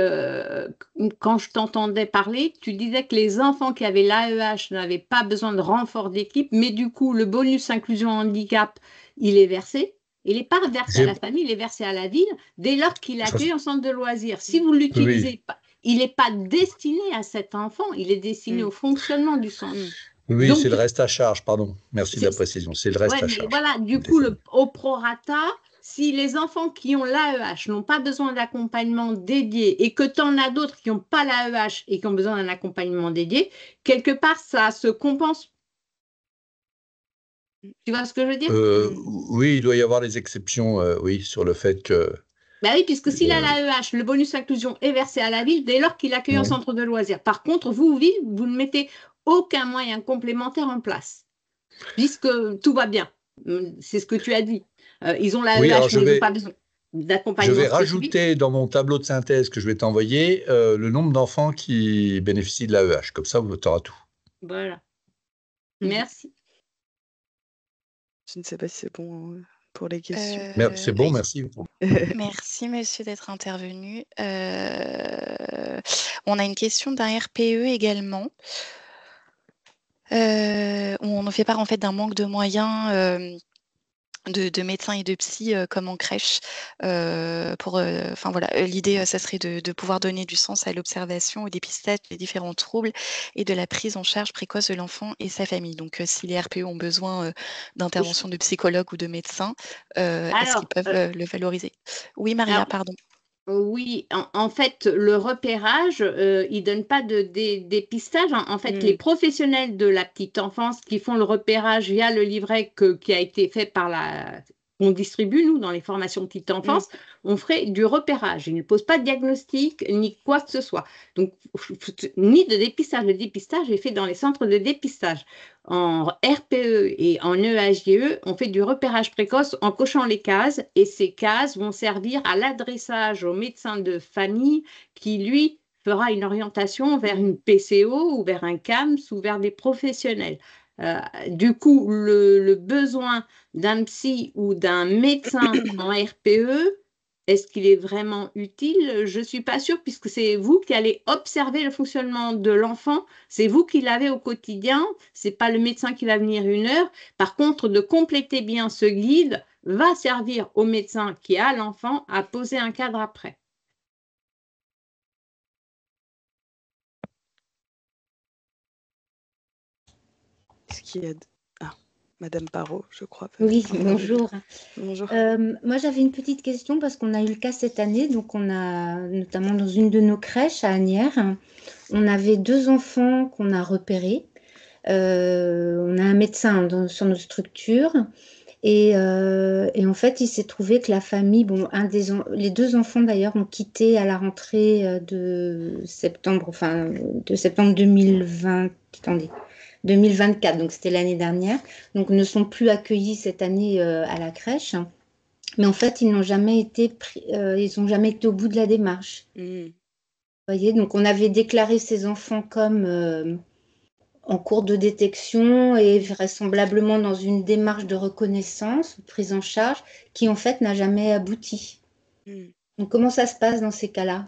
quand je t'entendais parler, tu disais que les enfants qui avaient l'AEH n'avaient pas besoin de renfort d'équipe, mais du coup, le bonus inclusion handicap, il est versé. Il n'est pas versé à la famille, il est versé à la ville dès lors qu'il est accueilli en centre de loisirs. Si vous ne l'utilisez pas, il n'est pas destiné à cet enfant, il est destiné au fonctionnement du centre. Oui, c'est le reste à charge, pardon. Merci de la précision. C'est le reste à charge. Voilà, du coup, au prorata, si les enfants qui ont l'AEH n'ont pas besoin d'accompagnement dédié et que tu en as d'autres qui n'ont pas l'AEH et qui ont besoin d'un accompagnement dédié, quelque part, ça se compense. Tu vois ce que je veux dire? Oui, il doit y avoir des exceptions, oui, sur le fait que... Ben oui, puisque s'il a l'AEH, le bonus inclusion est versé à la ville dès lors qu'il accueille un centre de loisirs. Par contre, vous ne mettez aucun moyen complémentaire en place, puisque tout va bien. C'est ce que tu as dit. Ils ont l'AEH, mais ils n'ont pas besoin d'accompagnement. Je vais rajouter dans mon tableau de synthèse que je vais t'envoyer le nombre d'enfants qui bénéficient de l'AEH. Comme ça, tu auras tout. Voilà. Merci. Je ne sais pas si c'est bon pour les questions. C'est bon, merci. Merci, monsieur, d'être intervenu. On a une question d'un RPE également. On fait part en fait d'un manque de moyens de médecins et de psy comme en crèche. L'idée, ça serait de pouvoir donner du sens à l'observation, au dépistage des différents troubles et de la prise en charge précoce de l'enfant et sa famille. Donc, si les RPE ont besoin d'intervention de psychologues ou de médecins, est-ce qu'ils peuvent le valoriser? Oui, Maria, pardon. Oui, en fait, le repérage, il ne donne pas de dépistage. En fait, les professionnels de la petite enfance qui font le repérage via le livret qui a été fait qu'on distribue, nous, dans les formations petite enfance, on ferait du repérage. Ils ne posent pas de diagnostic, ni quoi que ce soit. Donc, ni de dépistage. Le dépistage est fait dans les centres de dépistage. En RPE et en EHGE, on fait du repérage précoce en cochant les cases et ces cases vont servir à l'adressage au médecin de famille qui, lui, fera une orientation vers une PCO ou vers un CAMS ou vers des professionnels. Du coup, le besoin d'un psy ou d'un médecin en RPE, est-ce qu'il est vraiment utile? Je ne suis pas sûre puisque c'est vous qui allez observer le fonctionnement de l'enfant, c'est vous qui l'avez au quotidien, ce n'est pas le médecin qui va venir une heure. Par contre, de compléter bien ce guide va servir au médecin qui a l'enfant à poser un cadre après. qui a... Ah, Madame Parot, je crois. Oui, bonjour. Bonjour. Moi, j'avais une petite question parce qu'on a eu le cas cette année. Donc, on a, notamment dans une de nos crèches à Asnières, on avait 2 enfants qu'on a repérés. On a un médecin sur notre structure. Et en fait, il s'est trouvé que la famille, bon, les 2 enfants d'ailleurs ont quitté à la rentrée de septembre 2020, attendez, 2024, donc c'était l'année dernière, donc ne sont plus accueillis cette année à la crèche. Mais en fait, ils n'ont jamais été ils n'ont jamais été au bout de la démarche. Vous voyez, donc on avait déclaré ces enfants comme en cours de détection et vraisemblablement dans une démarche de reconnaissance, de prise en charge, qui en fait n'a jamais abouti. Donc comment ça se passe dans ces cas-là?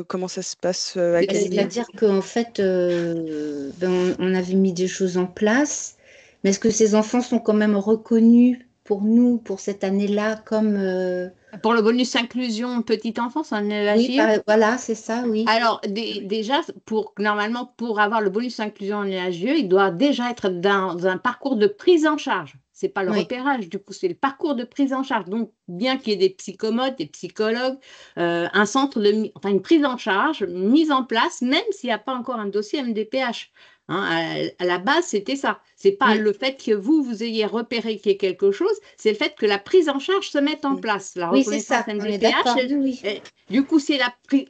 Comment ça se passe C'est-à-dire qu'en fait, on avait mis des choses en place, mais est-ce que ces enfants sont quand même reconnus pour nous, pour cette année-là, comme... Pour le bonus inclusion petite enfance en Oui, LAGE? voilà, c'est ça, oui. Alors, déjà, normalement, pour avoir le bonus inclusion en LAGE, il doit déjà être dans un parcours de prise en charge. Ce n'est pas le repérage, du coup, c'est le parcours de prise en charge. Donc, bien qu'il y ait des psychomotes, des psychologues, un centre une prise en charge mise en place, même s'il n'y a pas encore un dossier MDPH. Hein, à la base, c'était ça. Ce n'est pas le fait que vous ayez repéré qu'il y ait quelque chose, c'est le fait que la prise en charge se mette en place. La Oui, c'est ça, reconnaissance on est d'accord. MDPH, du coup, c'est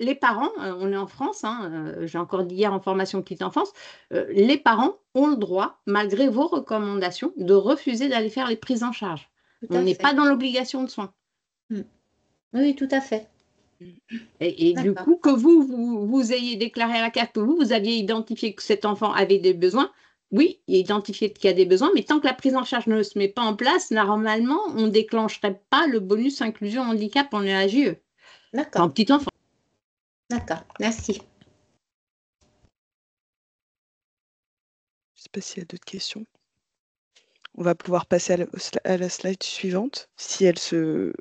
les parents, on est en France, j'ai encore dit hier en formation petite enfance, les parents ont le droit, malgré vos recommandations, de refuser d'aller faire les prises en charge. On n'est pas dans l'obligation de soins. Oui, tout à fait. Et du coup, que vous ayez déclaré à la CAF que vous aviez identifié que cet enfant avait des besoins, oui, il est identifié qu'il y a des besoins, mais tant que la prise en charge ne se met pas en place, normalement, on ne déclencherait pas le bonus inclusion handicap en EAGE. D'accord. En petit enfant. D'accord, merci. Je ne sais pas s'il y a d'autres questions. On va pouvoir passer à la slide suivante, si elle se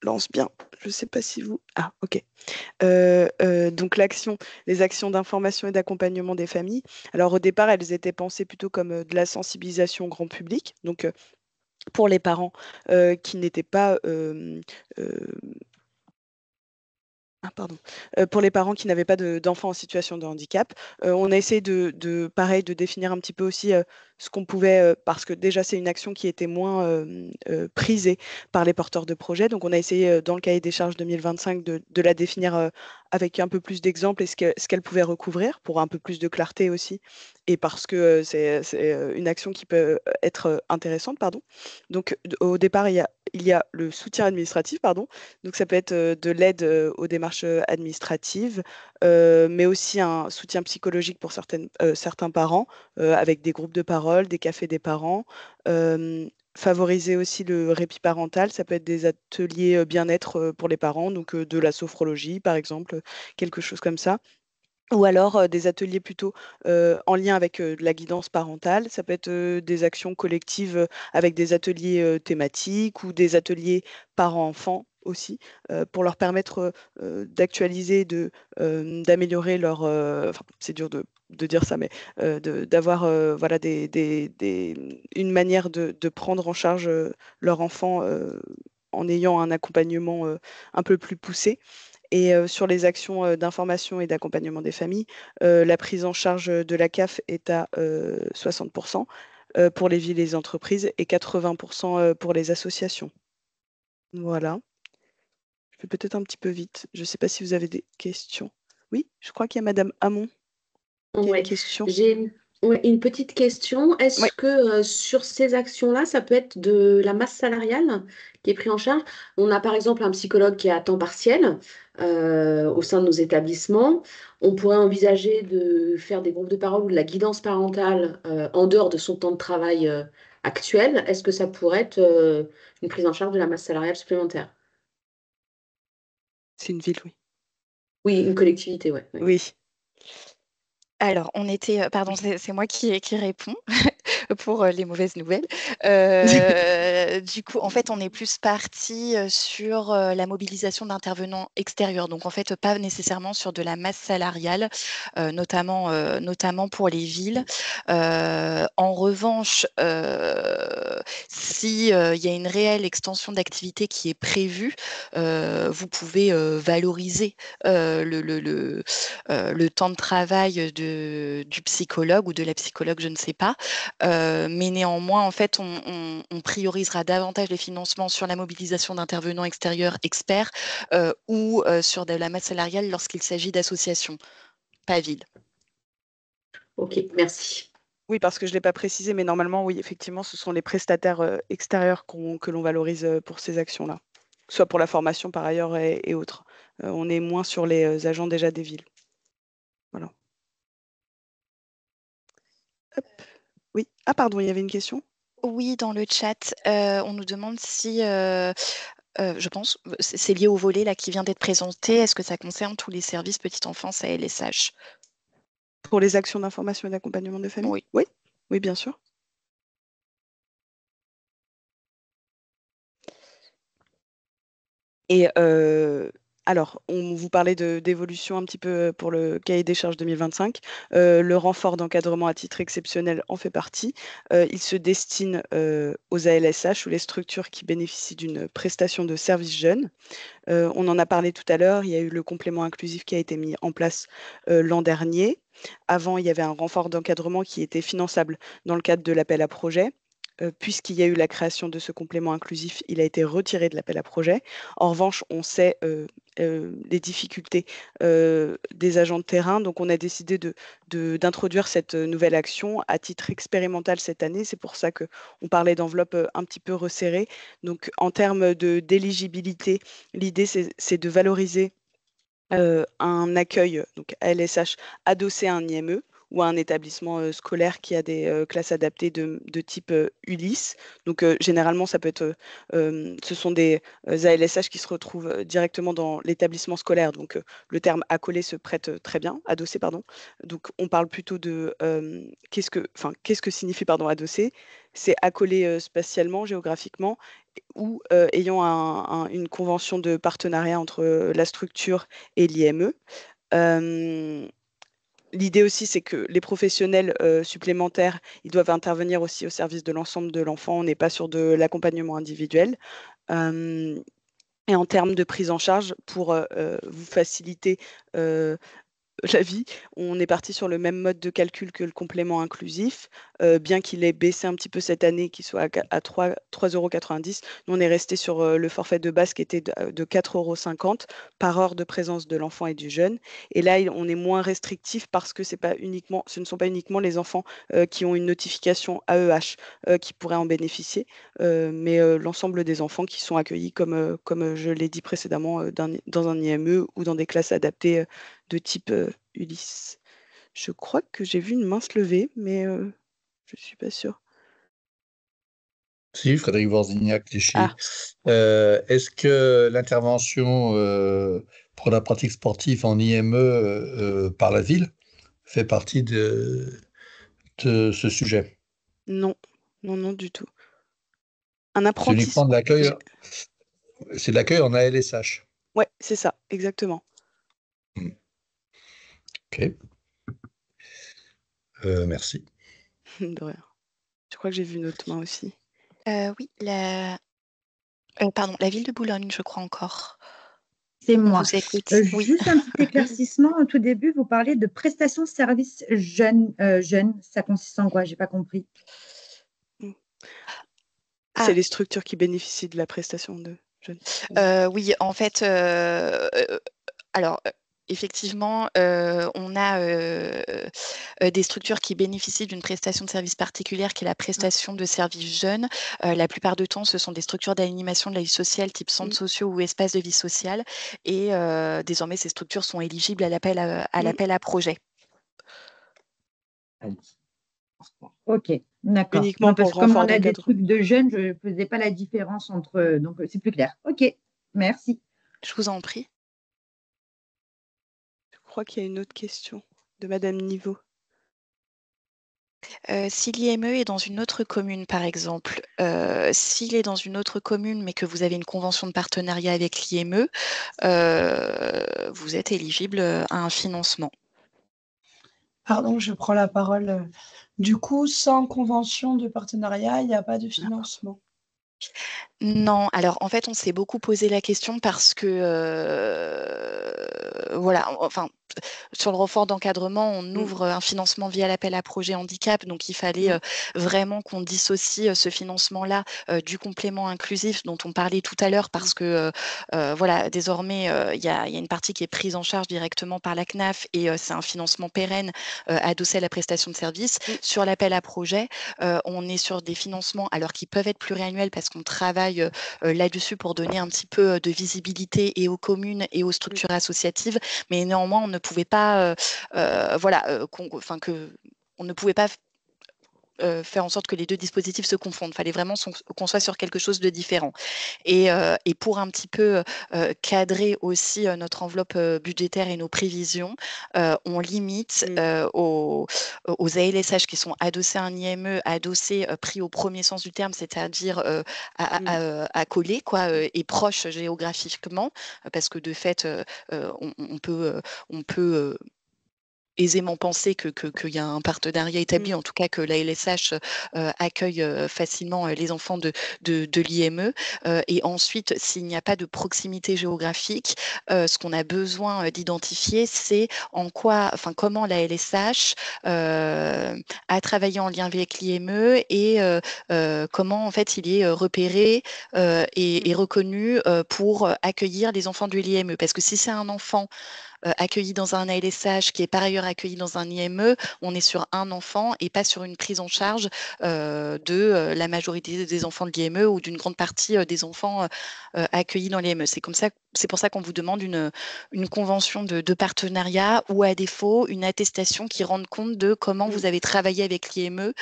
lance bien. Je ne sais pas si vous... Ah, ok. Donc les actions d'information et d'accompagnement des familles. Alors au départ, elles étaient pensées plutôt comme de la sensibilisation grand public, donc pour les parents qui n'étaient pas... pour les parents qui n'avaient pas d'enfants en situation de handicap. On a essayé de définir un petit peu aussi ce qu'on pouvait, parce que déjà c'est une action qui était moins prisée par les porteurs de projets. Donc on a essayé dans le cahier des charges 2025 de la définir avec un peu plus d'exemples et ce qu'elle pouvait recouvrir pour un peu plus de clarté aussi. Et parce que c'est une action qui peut être intéressante, pardon. Donc au départ, il y a le soutien administratif, pardon. Donc ça peut être de l'aide aux démarches administratives, mais aussi un soutien psychologique pour certains parents, avec des groupes de parole, des cafés des parents. Favoriser aussi le répit parental, ça peut être des ateliers bien-être pour les parents, donc de la sophrologie par exemple, quelque chose comme ça. Ou alors des ateliers plutôt en lien avec la guidance parentale. Ça peut être des actions collectives avec des ateliers thématiques ou des ateliers parents-enfants aussi, pour leur permettre d'actualiser, d'améliorer leur... Enfin, c'est dur de dire ça, mais d'avoir voilà, une manière de prendre en charge leur enfant en ayant un accompagnement un peu plus poussé. Et sur les actions d'information et d'accompagnement des familles, la prise en charge de la CAF est à 60% pour les villes et les entreprises et 80% pour les associations. Voilà. Je fais peut-être un petit peu vite. Je ne sais pas si vous avez des questions. Oui, je crois qu'il y a Madame Hamon qui a une question. J'ai une petite question. Est-ce que sur ces actions-là, ça peut être de la masse salariale qui est prise en charge? On a par exemple un psychologue qui est à temps partiel au sein de nos établissements. On pourrait envisager de faire des groupes de parole ou de la guidance parentale en dehors de son temps de travail actuel. Est-ce que ça pourrait être une prise en charge de la masse salariale supplémentaire? C'est une ville, oui. Oui, une collectivité, oui. Oui. Alors, on était, pardon, c'est moi qui réponds. pour les mauvaises nouvelles. Du coup, en fait, on est plus parti sur la mobilisation d'intervenants extérieurs. Donc, en fait, pas nécessairement sur de la masse salariale, notamment pour les villes. En revanche, si il y a une réelle extension d'activité qui est prévue, vous pouvez valoriser le temps de travail du psychologue ou de la psychologue, je ne sais pas. Mais néanmoins, en fait, on priorisera davantage les financements sur la mobilisation d'intervenants extérieurs experts ou sur de la masse salariale lorsqu'il s'agit d'associations, pas villes. Ok, merci. Oui, parce que je ne l'ai pas précisé, mais normalement, oui, effectivement, ce sont les prestataires extérieurs que l'on valorise pour ces actions-là, soit pour la formation par ailleurs et autres. On est moins sur les agents déjà des villes. Voilà. Hop. Oui. Ah, pardon, il y avait une question? Oui, dans le chat, on nous demande si, je pense, c'est lié au volet là, qui vient d'être présenté. Est-ce que ça concerne tous les services petite enfance à LSH? Pour les actions d'information et d'accompagnement de famille? Oui. Oui, oui, bien sûr. Et alors, on vous parlait d'évolution un petit peu pour le cahier des charges 2025. Le renfort d'encadrement à titre exceptionnel en fait partie. Il se destine aux ALSH ou les structures qui bénéficient d'une prestation de service jeune. On en a parlé tout à l'heure, il y a eu le complément inclusif qui a été mis en place l'an dernier. Avant, il y avait un renfort d'encadrement qui était finançable dans le cadre de l'appel à projet. Puisqu'il y a eu la création de ce complément inclusif, il a été retiré de l'appel à projet. En revanche, on sait les difficultés des agents de terrain, donc on a décidé d'introduire cette nouvelle action à titre expérimental cette année. C'est pour ça qu'on parlait d'enveloppe un petit peu resserrée. Donc en termes d'éligibilité, l'idée c'est de valoriser un accueil, donc ALSH, adossé à un IME ou à un établissement scolaire qui a des classes adaptées de type Ulysse. Donc généralement, ça peut être, ce sont des ALSH qui se retrouvent directement dans l'établissement scolaire. Donc le terme accolé se prête très bien, adossé, pardon. Donc on parle plutôt de qu'est-ce que signifie pardon, adossé? C'est accolé spatialement, géographiquement, ou ayant une convention de partenariat entre la structure et l'IME. L'idée aussi, c'est que les professionnels supplémentaires, ils doivent intervenir aussi au service de l'ensemble de l'enfant. On n'est pas sur de l'accompagnement individuel. Et en termes de prise en charge, pour vous faciliter la vie, on est parti sur le même mode de calcul que le complément inclusif, bien qu'il ait baissé un petit peu cette année, qu'il soit à 3,90 €. Nous, on est resté sur le forfait de base qui était de 4,50 € par heure de présence de l'enfant et du jeune. Et là, on est moins restrictif parce que ce ne sont pas uniquement les enfants qui ont une notification AEH qui pourraient en bénéficier, mais l'ensemble des enfants qui sont accueillis, comme je l'ai dit précédemment, dans un IME ou dans des classes adaptées de type Ulysse. Je crois que j'ai vu une main se lever, mais je suis pas sûre. Si, Frédéric Vorzignac, Clichy. Ah. Est-ce que l'intervention pour la pratique sportive en IME par la ville fait partie de ce sujet? Non, non, non, du tout. Un C'est apprentissage. uniquement de l'accueil. C'est de l'accueil en ALSH. Ouais, c'est ça, exactement. Ok. Merci. De rien. Je crois que j'ai vu une autre main aussi. Oui, pardon, la ville de Boulogne, je crois encore. C'est moi. Vous écoute. Oui. Juste un petit éclaircissement. Au tout début, vous parlez de prestations de services jeunes. Ça consiste en quoi? J'ai pas compris. C'est les structures qui bénéficient de la prestation de jeunes. Oui, en fait, alors effectivement, on a des structures qui bénéficient d'une prestation de service particulière qui est la prestation de services jeunes. La plupart du temps, ce sont des structures d'animation de la vie sociale type centres sociaux ou espaces de vie sociale. Et désormais, ces structures sont éligibles à l'appel à projet. Ok, d'accord. Uniquement Non, pour parce le que comme on renfort a des d'encadrement. trucs de jeunes, je ne faisais pas la différence entre. Donc, c'est plus clair. Ok, merci. Je vous en prie. Je crois qu'il y a une autre question de Madame Niveau. Si l'IME est dans une autre commune, par exemple, s'il est dans une autre commune, mais que vous avez une convention de partenariat avec l'IME, vous êtes éligible à un financement. Pardon, je prends la parole. Du coup, sans convention de partenariat, il n'y a pas de financement. Non, alors en fait, on s'est beaucoup posé la question parce que, voilà, enfin, sur le renfort d'encadrement, on ouvre un financement via l'appel à projet handicap, donc il fallait vraiment qu'on dissocie ce financement-là du complément inclusif dont on parlait tout à l'heure, parce que, voilà, désormais, il y a une partie qui est prise en charge directement par la CNAF et c'est un financement pérenne adossé à la prestation de service. Sur l'appel à projet, on est sur des financements, alors qui peuvent être pluriannuels parce qu'on travaille là-dessus pour donner un petit peu de visibilité et aux communes et aux structures associatives, mais néanmoins on ne pouvait pas, voilà, on ne pouvait pas faire en sorte que les deux dispositifs se confondent. Il fallait vraiment qu'on soit sur quelque chose de différent. Et pour un petit peu cadrer aussi notre enveloppe budgétaire et nos prévisions, on limite aux ALSH qui sont adossés à un IME, adossés, pris au premier sens du terme, c'est-à-dire à coller, quoi, et proches géographiquement, parce que de fait, on peut aisément penser qu'il y a un partenariat établi, en tout cas que la LSH accueille facilement les enfants de l'IME. Et ensuite, s'il n'y a pas de proximité géographique, ce qu'on a besoin d'identifier, c'est comment la LSH a travaillé en lien avec l'IME et comment en fait il est repéré et reconnu pour accueillir les enfants de l'IME. Parce que si c'est un enfant accueilli dans un ALSH qui est par ailleurs accueilli dans un IME, on est sur un enfant et pas sur une prise en charge de la majorité des enfants de l'IME ou d'une grande partie des enfants accueillis dans l'IME. C'est pour ça qu'on vous demande une convention de partenariat ou à défaut une attestation qui rende compte de comment vous avez travaillé avec l'IME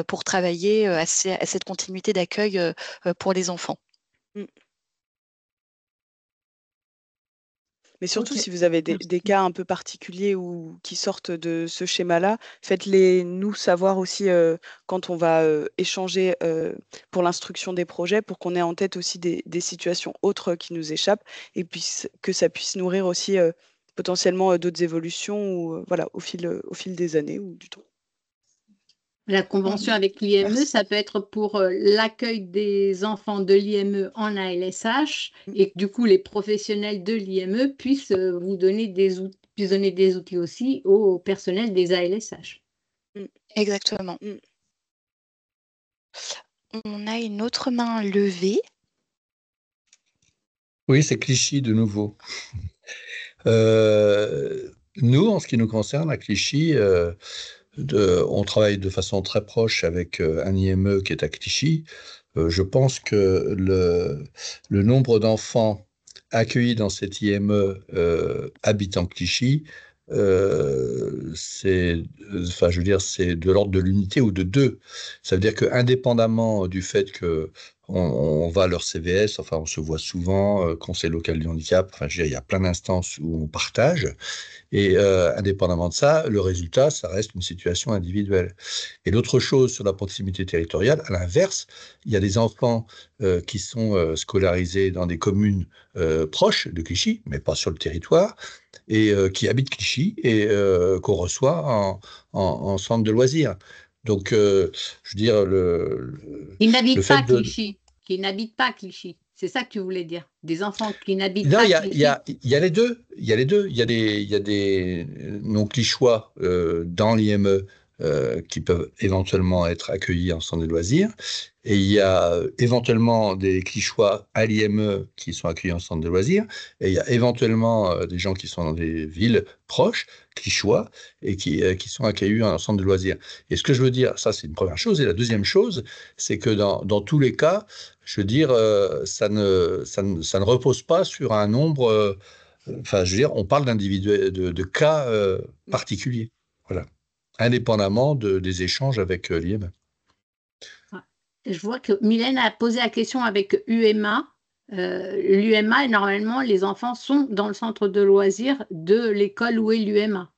pour travailler à cette continuité d'accueil pour les enfants. Mais surtout, si vous avez des cas un peu particuliers ou qui sortent de ce schéma-là, faites-les nous savoir aussi quand on va échanger pour l'instruction des projets, pour qu'on ait en tête aussi des situations autres qui nous échappent et puis que ça puisse nourrir aussi potentiellement d'autres évolutions ou, voilà, au fil des années ou du temps. La convention avec l'IME, ça peut être pour l'accueil des enfants de l'IME en ALSH et que du coup les professionnels de l'IME puissent vous donner des outils aussi au personnel des ALSH. Exactement. On a une autre main levée. Oui, c'est Clichy de nouveau. Nous, en ce qui nous concerne, à Clichy, on travaille de façon très proche avec un IME qui est à Clichy. Je pense que le nombre d'enfants accueillis dans cet IME habitant Clichy, c'est de l'ordre de l'unité ou de 2. Ça veut dire qu'indépendamment du fait que on va à leur CVS, enfin on se voit souvent, conseil local du handicap, enfin je veux dire, il y a plein d'instances où on partage. Et indépendamment de ça, le résultat, ça reste une situation individuelle. Et l'autre chose sur la proximité territoriale, à l'inverse, il y a des enfants qui sont scolarisés dans des communes proches de Clichy, mais pas sur le territoire, et qui habitent Clichy et qu'on reçoit en centre de loisirs. Donc, je veux dire, Qui n'habitent pas Clichy. Qui n'habitent pas Clichy. C'est ça que tu voulais dire. Des enfants qui n'habitent pas Clichy. Il y a les deux. Il y a des non-clichois dans l'IME qui peuvent éventuellement être accueillis en centre de loisirs. Et il y a éventuellement des clichois à l'IME qui sont accueillis en centre de loisirs. Et il y a éventuellement des gens qui sont dans des villes proches, clichois, et qui sont accueillis en centre de loisirs. Et ce que je veux dire, ça c'est une première chose. Et la deuxième chose, c'est que dans tous les cas, je veux dire, ça ne repose pas sur un nombre. Enfin, je veux dire, on parle de cas particuliers. Voilà. Indépendamment des échanges avec l'IME. Je vois que Mylène a posé la question avec UMA. L'UMA, normalement, les enfants sont dans le centre de loisirs de l'école où est l'UMA.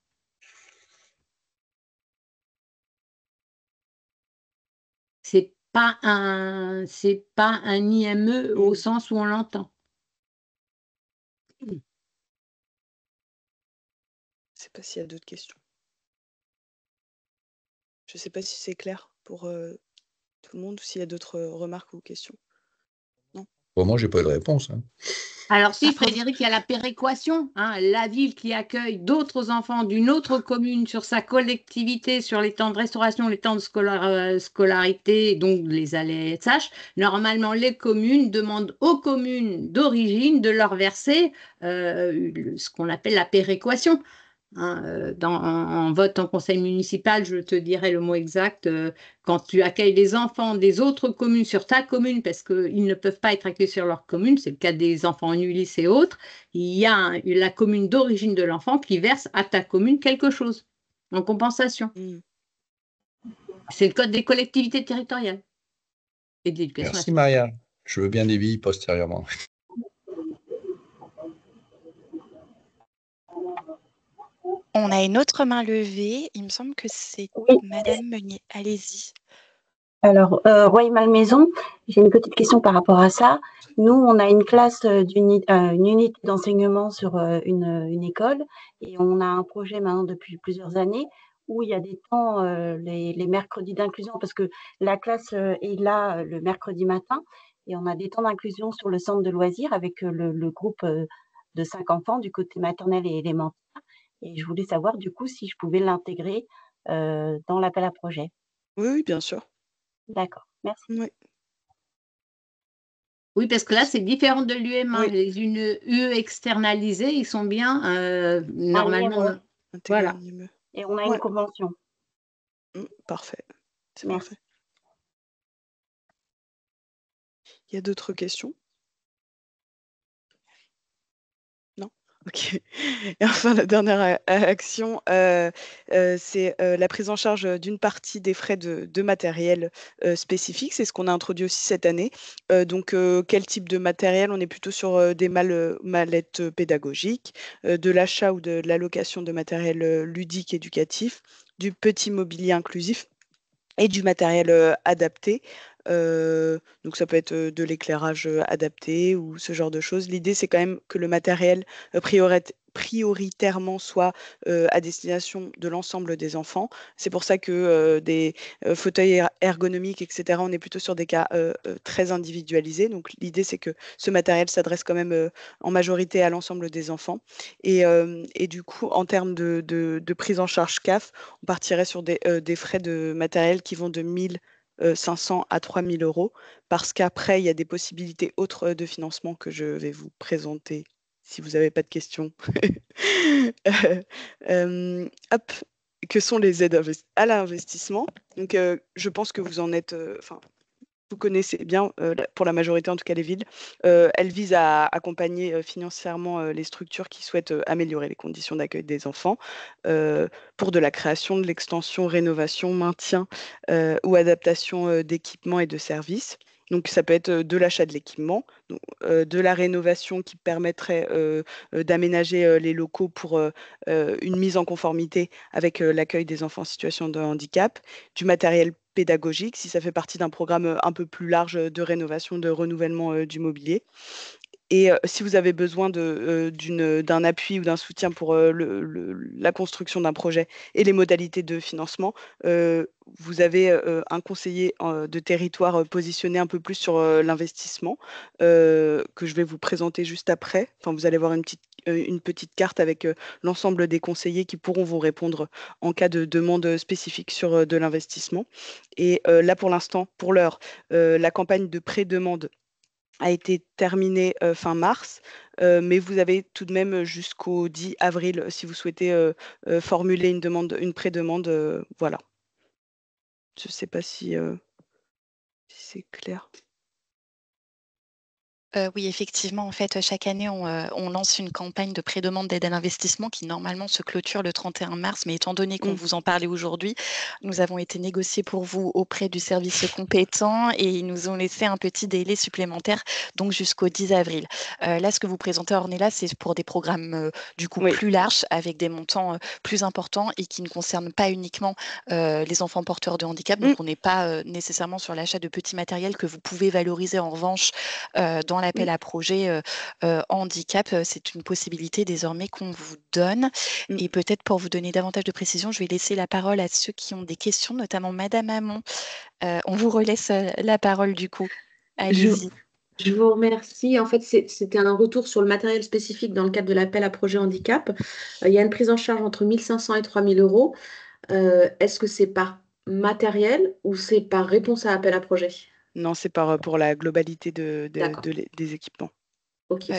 C'est pas un IME au sens où on l'entend. Je ne sais pas s'il y a d'autres questions. Je ne sais pas si c'est clair pour tout le monde ou s'il y a d'autres remarques ou questions. Non. Bon, moi, j'ai pas eu de réponse. Hein. Alors si, Frédéric, il y a la péréquation, hein, la ville qui accueille d'autres enfants d'une autre commune sur sa collectivité, sur les temps de restauration, les temps de scolarité, donc les AESH. Normalement, les communes demandent aux communes d'origine de leur verser ce qu'on appelle la péréquation. Hein, en vote en conseil municipal, je te dirai le mot exact, quand tu accueilles les enfants des autres communes sur ta commune, parce qu'ils ne peuvent pas être accueillis sur leur commune, c'est le cas des enfants en ULIS et autres, il y a la commune d'origine de l'enfant qui verse à ta commune quelque chose en compensation. C'est le code des collectivités territoriales et de l'éducation Merci nationale. Maria, je veux bien des billes postérieurement. On a une autre main levée. Il me semble que c'est Madame Meunier. Allez-y. Alors, Rueil-Malmaison, j'ai une petite question par rapport à ça. Nous, on a une classe une unité d'enseignement sur une école et on a un projet maintenant depuis plusieurs années où il y a des temps, les mercredis d'inclusion, parce que la classe est là le mercredi matin et on a des temps d'inclusion sur le centre de loisirs avec le groupe de 5 enfants du côté maternel et élémentaire. Et je voulais savoir du coup si je pouvais l'intégrer dans l'appel à projet. Oui, bien sûr. D'accord, merci. Oui. Oui, parce que là, c'est différent de l'UMA. Oui. Les UE externalisés, ils sont bien normalement. Voilà. Et on a une convention. Parfait. C'est parfait. Il y a d'autres questions? Non? Ok. Et enfin, la dernière action, c'est la prise en charge d'une partie des frais de matériel spécifique. C'est ce qu'on a introduit aussi cette année. Donc, quel type de matériel? On est plutôt sur des mallettes pédagogiques, de l'achat ou de la location de matériel ludique éducatif, du petit mobilier inclusif et du matériel adapté. Donc ça peut être de l'éclairage adapté ou ce genre de choses. L'idée, c'est quand même que le matériel prioritairement soit à destination de l'ensemble des enfants. C'est pour ça que des fauteuils ergonomiques, etc., on est plutôt sur des cas très individualisés. Donc l'idée, c'est que ce matériel s'adresse quand même en majorité à l'ensemble des enfants. Et du coup, en termes de prise en charge CAF, on partirait sur des frais de matériel qui vont de 1500 à 3000 euros, parce qu'après, il y a des possibilités autres de financement que je vais vous présenter si vous n'avez pas de questions. Hop, que sont les aides à l'investissement? Donc, je pense que vous en êtes, vous connaissez bien, pour la majorité, en tout cas les villes. Elles visent à accompagner financièrement les structures qui souhaitent améliorer les conditions d'accueil des enfants pour de la création, de l'extension, rénovation, maintien ou adaptation d'équipements et de services. Donc ça peut être de l'achat de l'équipement, de la rénovation qui permettrait d'aménager les locaux pour une mise en conformité avec l'accueil des enfants en situation de handicap, du matériel pédagogique, si ça fait partie d'un programme un peu plus large de rénovation, de renouvellement du mobilier. Et si vous avez besoin d'un appui ou d'un soutien pour la construction d'un projet et les modalités de financement, vous avez un conseiller de territoire positionné un peu plus sur l'investissement que je vais vous présenter juste après. Enfin, vous allez voir une petite carte avec l'ensemble des conseillers qui pourront vous répondre en cas de demande spécifique sur de l'investissement. Et là, pour l'instant, pour l'heure, la campagne de pré-demande a été terminée fin mars, mais vous avez tout de même jusqu'au 10 avril si vous souhaitez formuler une pré-demande. Voilà. Je ne sais pas si c'est clair. Oui, effectivement, en fait, chaque année, on lance une campagne de pré-demande d'aide à l'investissement qui, normalement, se clôture le 31 mars. Mais étant donné qu'on vous en parlait aujourd'hui, nous avons été négociés pour vous auprès du service compétent et ils nous ont laissé un petit délai supplémentaire, donc jusqu'au 10 avril. Là, ce que vous présentez, Ornella, c'est pour des programmes, du coup, plus larges, avec des montants plus importants et qui ne concernent pas uniquement les enfants porteurs de handicap. Donc, on n'est pas nécessairement sur l'achat de petits matériels que vous pouvez valoriser, en revanche, dans l'appel à projet handicap. C'est une possibilité désormais qu'on vous donne. Et peut-être pour vous donner davantage de précision, je vais laisser la parole à ceux qui ont des questions, notamment Madame Hamon. On vous relaisse la parole du coup. Allez-y. Je vous remercie. En fait, c'était un retour sur le matériel spécifique dans le cadre de l'appel à projet handicap. Il y a une prise en charge entre 1 500 et 3 000 euros. Est-ce que c'est par matériel ou c'est par réponse à appel à projet? Non, c'est pour la globalité des équipements.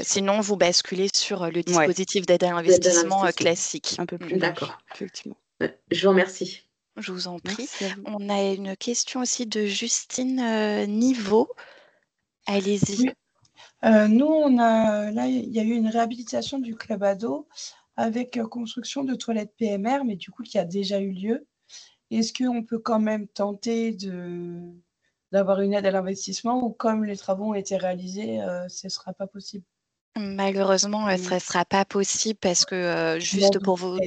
Sinon, vous basculez sur le dispositif d'aide à l'investissement classique. Un peu plus large, effectivement. Je vous remercie. Je vous en prie. On a une question aussi de Justine Niveau. Allez-y. Nous, là, il y a eu une réhabilitation du club ado avec construction de toilettes PMR, mais du coup, qui a déjà eu lieu. Est-ce qu'on peut quand même tenter d'avoir une aide à l'investissement ou comme les travaux ont été réalisés, ce ne sera pas possible? Malheureusement, ce ne sera pas possible parce que juste pour vous...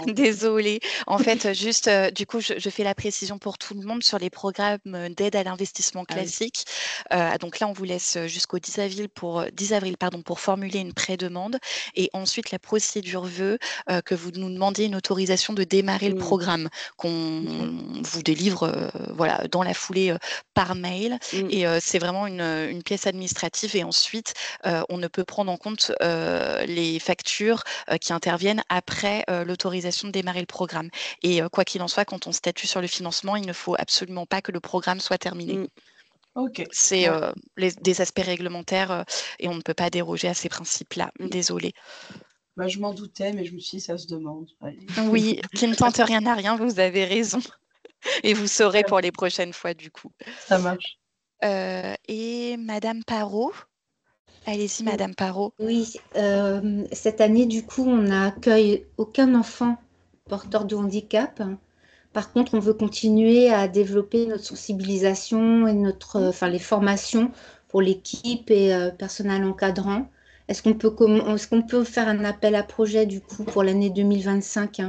Désolée. En fait, juste, du coup, je fais la précision pour tout le monde sur les programmes d'aide à l'investissement classique. Donc là, on vous laisse jusqu'au 10 avril pour formuler une pré-demande. Et ensuite, la procédure veut que vous nous demandiez une autorisation de démarrer le programme qu'on vous délivre voilà, dans la foulée par mail. Et c'est vraiment une pièce administrative. Et ensuite, on ne peut prendre en compte les factures qui interviennent après l'autorisation de démarrer le programme. Et quoi qu'il en soit, quand on statue sur le financement, il ne faut absolument pas que le programme soit terminé. C'est des aspects réglementaires et on ne peut pas déroger à ces principes-là. Désolée. Bah, je m'en doutais, mais je me suis dit, ça se demande. Oui, qui ne tente rien à rien, vous avez raison. Et vous saurez pour les prochaines fois, du coup. Ça marche. Et Madame Parot. Allez-y, Madame Parot. Oui, cette année, du coup, on n'accueille aucun enfant porteur de handicap. Par contre, on veut continuer à développer notre sensibilisation et les formations pour l'équipe et personnel encadrant. Est-ce qu'on peut faire un appel à projet, du coup, pour l'année 2025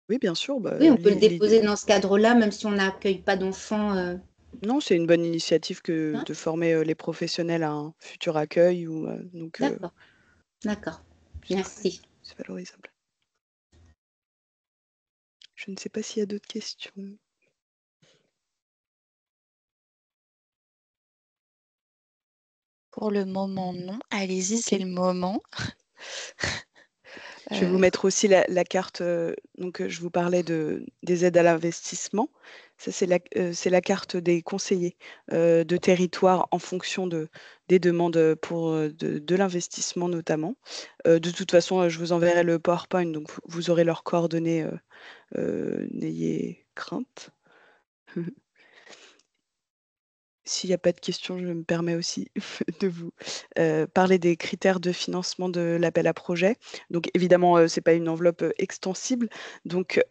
Oui, bien sûr. Oui, on peut le déposer dans ce cadre-là, même si on n'accueille pas d'enfants. Non, c'est une bonne initiative de former les professionnels à un futur accueil. D'accord. Merci. C'est valorisable. Je ne sais pas s'il y a d'autres questions. Pour le moment, non. Allez-y, c'est le moment. Je vais vous mettre aussi la carte. Donc, je vous parlais des aides à l'investissement. Ça, c'est la carte des conseillers de territoire en fonction des demandes pour de l'investissement notamment. De toute façon, je vous enverrai le PowerPoint, donc vous aurez leurs coordonnées. N'ayez crainte. S'il n'y a pas de questions, je me permets aussi de vous parler des critères de financement de l'appel à projet. Donc évidemment, ce n'est pas une enveloppe extensible. Donc,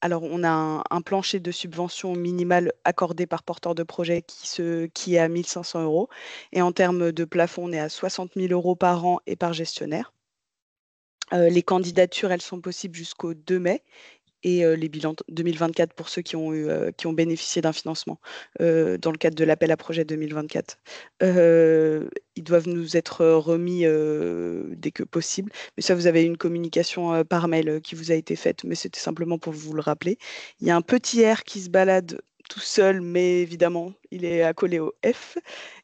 alors on a un plancher de subvention minimal accordé par porteur de projet qui est à 1 500 euros. Et en termes de plafond, on est à 60 000 euros par an et par gestionnaire. Les candidatures, elles sont possibles jusqu'au 2 mai. Et les bilans 2024 pour ceux qui ont bénéficié d'un financement dans le cadre de l'appel à projet 2024. Ils doivent nous être remis dès que possible. Mais ça, vous avez une communication par mail qui vous a été faite, mais c'était simplement pour vous le rappeler. Il y a un petit R qui se balade tout seul, mais évidemment, il est accolé au F.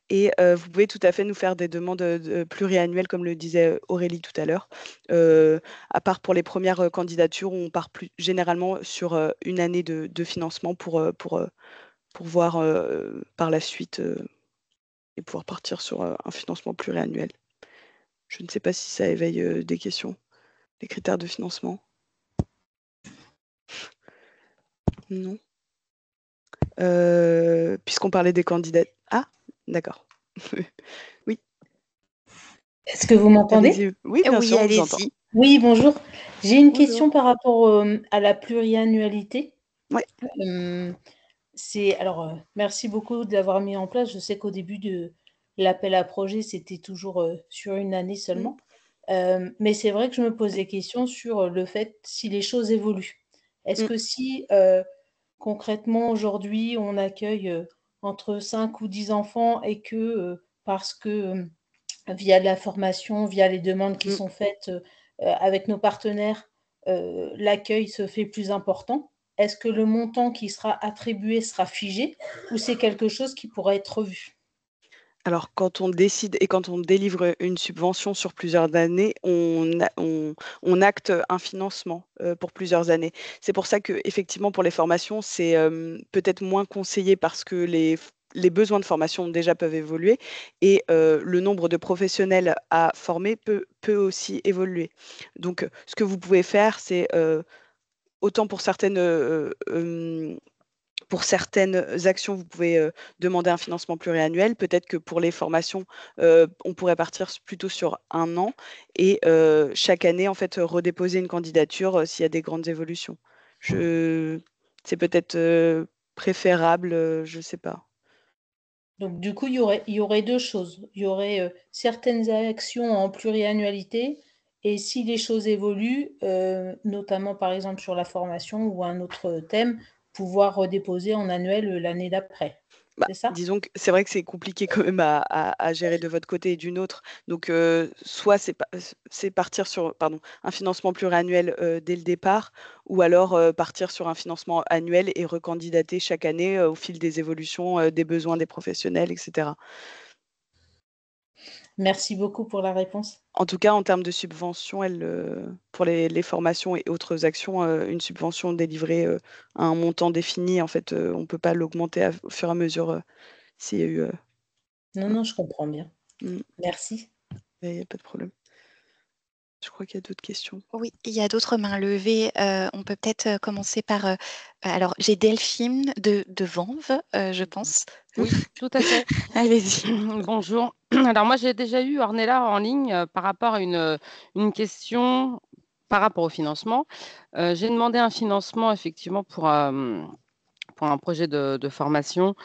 Et vous pouvez tout à fait nous faire des demandes pluriannuelles, comme le disait Aurélie tout à l'heure. À part pour les premières candidatures, on part plus généralement sur une année de financement pour voir par la suite et pouvoir partir sur un financement pluriannuel. Je ne sais pas si ça éveille des questions, les critères de financement. Non. Puisqu'on parlait des candidats. Ah, d'accord. Oui. Est-ce que vous m'entendez? Allez-y. Oui, bien Oui, sûr, on vous entend. allez-y. Oui, bonjour. J'ai une Bonjour. question par rapport à la pluriannualité. Ouais. Merci beaucoup de l'avoir mis en place. Je sais qu'au début de l'appel à projet, c'était toujours sur une année seulement. Mais c'est vrai que je me pose des questions sur le fait si les choses évoluent. Est-ce que si concrètement aujourd'hui on accueille entre 5 ou 10 enfants et que parce que via de la formation, via les demandes qui sont faites avec nos partenaires, l'accueil se fait plus important, est-ce que le montant qui sera attribué sera figé ou c'est quelque chose qui pourra être revu? Alors, quand on décide et quand on délivre une subvention sur plusieurs années, on acte un financement pour plusieurs années. C'est pour ça qu'effectivement, pour les formations, c'est peut-être moins conseillé parce que les besoins de formation déjà peuvent évoluer et le nombre de professionnels à former peut aussi évoluer. Donc, ce que vous pouvez faire, c'est autant pour certaines actions, vous pouvez demander un financement pluriannuel. Peut-être que pour les formations, on pourrait partir plutôt sur 1 an et chaque année, en fait, redéposer une candidature s'il y a des grandes évolutions. C'est peut-être préférable, je ne sais pas. Donc du coup, il y aurait 2 choses. Il y aurait certaines actions en pluriannualité et si les choses évoluent, notamment par exemple sur la formation ou un autre thème, pouvoir redéposer en annuel l'année d'après. C'est ça? Disons que c'est vrai que c'est compliqué quand même à gérer de votre côté et d'une autre. Donc, soit c'est partir sur un financement pluriannuel dès le départ, ou alors partir sur un financement annuel et recandidater chaque année au fil des évolutions des besoins des professionnels, etc. Merci beaucoup pour la réponse. En tout cas, en termes de subvention, pour les formations et autres actions, une subvention délivrée à un montant défini, en fait, on ne peut pas l'augmenter au fur et à mesure s'il y a eu. Non, je comprends bien. Merci. Il n'y a pas de problème. Je crois qu'il y a d'autres questions. Oui, il y a d'autres mains levées. On peut peut-être commencer par. Alors, j'ai Delphine de Vanves, je pense. Oui, tout à fait. Allez-y. Bonjour. Alors, moi, j'ai déjà eu Ornella en ligne par rapport à une question par rapport au financement. J'ai demandé un financement, effectivement, pour un projet de formation,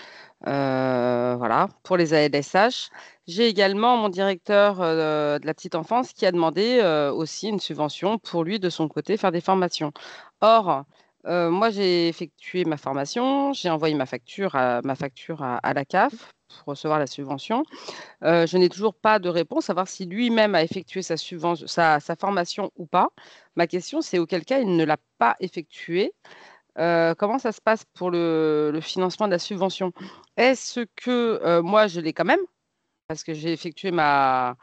voilà, pour les ALSH. J'ai également mon directeur de la petite enfance qui a demandé aussi une subvention pour lui, de son côté, faire des formations. Or, moi, j'ai effectué ma formation, j'ai envoyé ma facture à la CAF pour recevoir la subvention. Je n'ai toujours pas de réponse, savoir si lui-même a effectué sa formation ou pas. Ma question, c'est auquel cas il ne l'a pas effectuée. Comment ça se passe pour le financement de la subvention? Est-ce que moi, je l'ai quand même, parce que j'ai effectué ma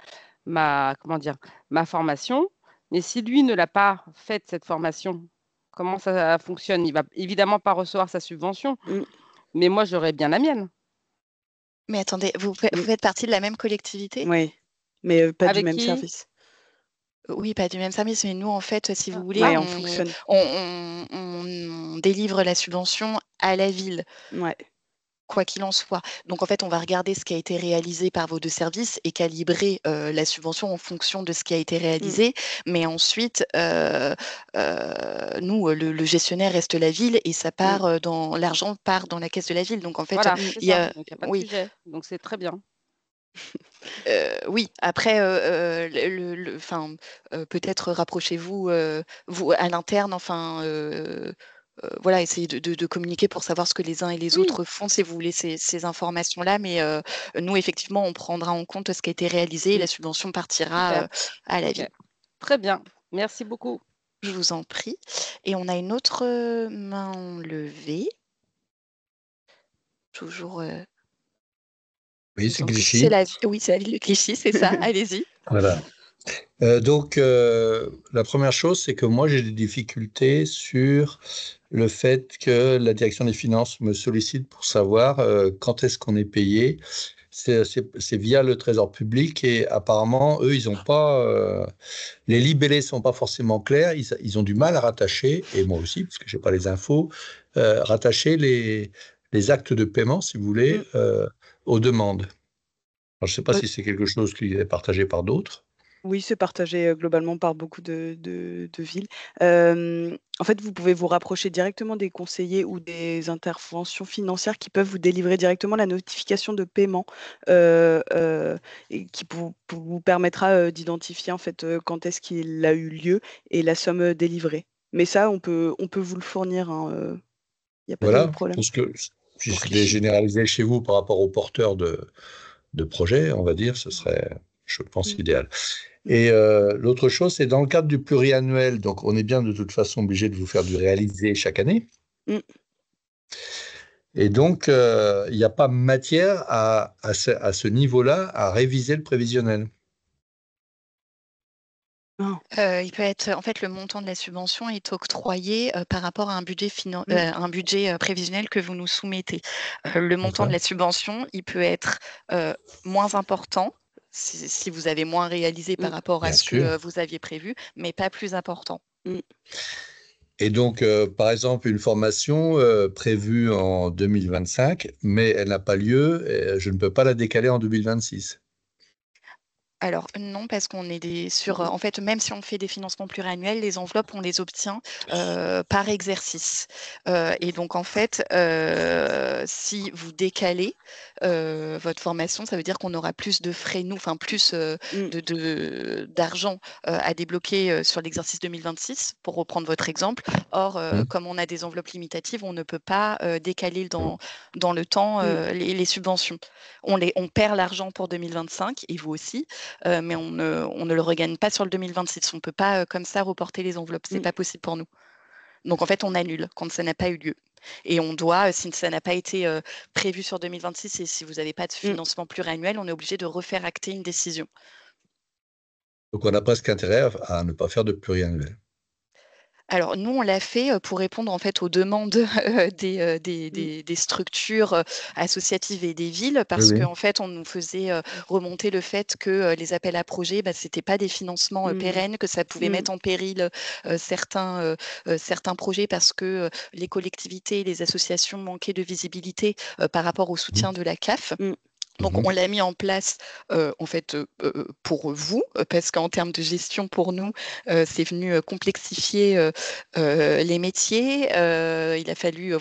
formation, mais si lui ne l'a pas faite, cette formation, comment ça fonctionne? Il va évidemment pas recevoir sa subvention, mais moi, j'aurais bien la mienne. Mais attendez, vous faites partie de la même collectivité? Oui, mais pas du Avec même qui? service. Oui, pas du même service, mais nous, en fait, si vous voulez, Ouais, on fonctionne. on délivre la subvention à la ville. Ouais. Quoi qu'il en soit. Donc, en fait, on va regarder ce qui a été réalisé par vos 2 services et calibrer la subvention en fonction de ce qui a été réalisé. Mais ensuite, nous, le gestionnaire reste la ville et ça part l'argent part dans la caisse de la ville. Donc, en fait, voilà, c'est ça. Donc, il n'y a pas de sujet. Donc, c'est très bien. Oui, après, peut-être rapprochez-vous vous à l'interne, voilà, essayez de communiquer pour savoir ce que les uns et les autres font si vous voulez ces informations-là. Mais nous, effectivement, on prendra en compte ce qui a été réalisé et la subvention partira à la ville. Très bien. Merci beaucoup. Je vous en prie. Et on a une autre main levée. Toujours. Oui, c'est Clichy. Oui, c'est la ville de Clichy, c'est ça. Allez-y. Voilà. Donc, la première chose, c'est que moi, j'ai des difficultés sur le fait que la direction des finances me sollicite pour savoir quand est-ce qu'on est payé. C'est via le Trésor public et apparemment, eux, ils n'ont pas... les libellés ne sont pas forcément clairs. Ils ont du mal à rattacher, et moi aussi, parce que je n'ai pas les infos, rattacher les actes de paiement, si vous voulez, aux demandes. Alors, je ne sais pas si c'est quelque chose qui est partagé par d'autres. Oui, c'est partagé globalement par beaucoup de villes. En fait, vous pouvez vous rapprocher directement des conseillers ou des interventions financières qui peuvent vous délivrer directement la notification de paiement et qui vous permettra d'identifier en fait quand est-ce qu'il a eu lieu et la somme délivrée. Mais ça, on peut vous le fournir, il n'y a pas de Voilà, je problème. pense que si Donc, c'était généralisé chez vous par rapport aux porteurs de projets, on va dire, ce serait, je pense, Mm. idéal. Et l'autre chose, c'est dans le cadre du pluriannuel, donc on est bien de toute façon obligé de vous faire du réalisé chaque année. Mm. Et donc, il n'y a pas matière à ce niveau-là à réviser le prévisionnel. Il peut être, en fait, le montant de la subvention est octroyé par rapport à un budget, un budget prévisionnel que vous nous soumettez. Le montant de la subvention, il peut être moins important si vous avez moins réalisé par rapport à Bien ce sûr. que vous aviez prévu, mais pas plus important. Et donc, par exemple, une formation prévue en 2025, mais elle n'a pas lieu, je ne peux pas la décaler en 2026. Alors non, parce qu'on est sur, en fait, même si on fait des financements pluriannuels, les enveloppes, on les obtient par exercice. Et donc, en fait, si vous décalez votre formation, ça veut dire qu'on aura plus de frais, nous, enfin plus d'argent à débloquer sur l'exercice 2026, pour reprendre votre exemple. Or, comme on a des enveloppes limitatives, on ne peut pas décaler dans le temps les subventions. On perd l'argent pour 2025, et vous aussi. Mais on ne le regagne pas sur le 2026. On ne peut pas comme ça reporter les enveloppes. Ce n'est pas possible pour nous. Donc en fait, on annule quand ça n'a pas eu lieu. Et on doit, si ça n'a pas été prévu sur 2026 et si vous n'avez pas de financement pluriannuel, on est obligé de refaire acter une décision. Donc on a presque intérêt à ne pas faire de pluriannuel. Alors nous, on l'a fait pour répondre en fait aux demandes des structures associatives et des villes, parce qu'en fait, on nous faisait remonter le fait que les appels à projets, ce n'étaient pas des financements pérennes, que ça pouvait mettre en péril certains projets parce que les collectivités et les associations manquaient de visibilité par rapport au soutien de la CAF. Donc, on l'a mis en place en fait pour vous, parce qu'en termes de gestion pour nous, c'est venu complexifier les métiers. Il a fallu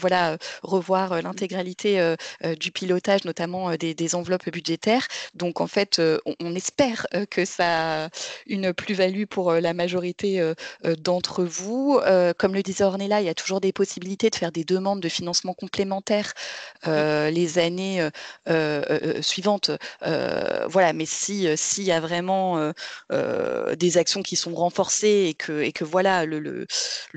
revoir l'intégralité du pilotage, notamment des enveloppes budgétaires. Donc, en fait, on espère que ça a une plus-value pour la majorité d'entre vous. Comme le disait Ornella, il y a toujours des possibilités de faire des demandes de financement complémentaires les années suivantes. Voilà, mais s'il y a vraiment des actions qui sont renforcées et que voilà, le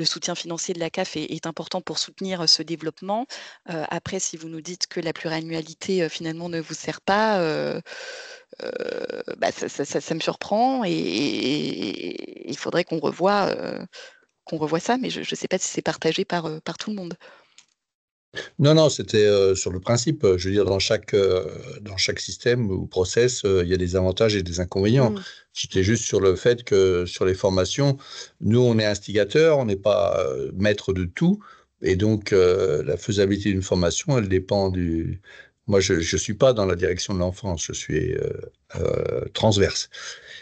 soutien financier de la CAF est important pour soutenir ce développement. Après, si vous nous dites que la pluriannualité finalement ne vous sert pas, ça me surprend et il faudrait qu'on revoie ça, mais je ne sais pas si c'est partagé par tout le monde. Non, c'était sur le principe. Je veux dire, dans chaque système ou process, il y a des avantages et des inconvénients. C'était juste sur le fait que sur les formations, nous, on est instigateurs, on n'est pas maître de tout. Et donc, la faisabilité d'une formation, elle dépend du... Moi, je ne suis pas dans la direction de l'enfance, je suis transverse.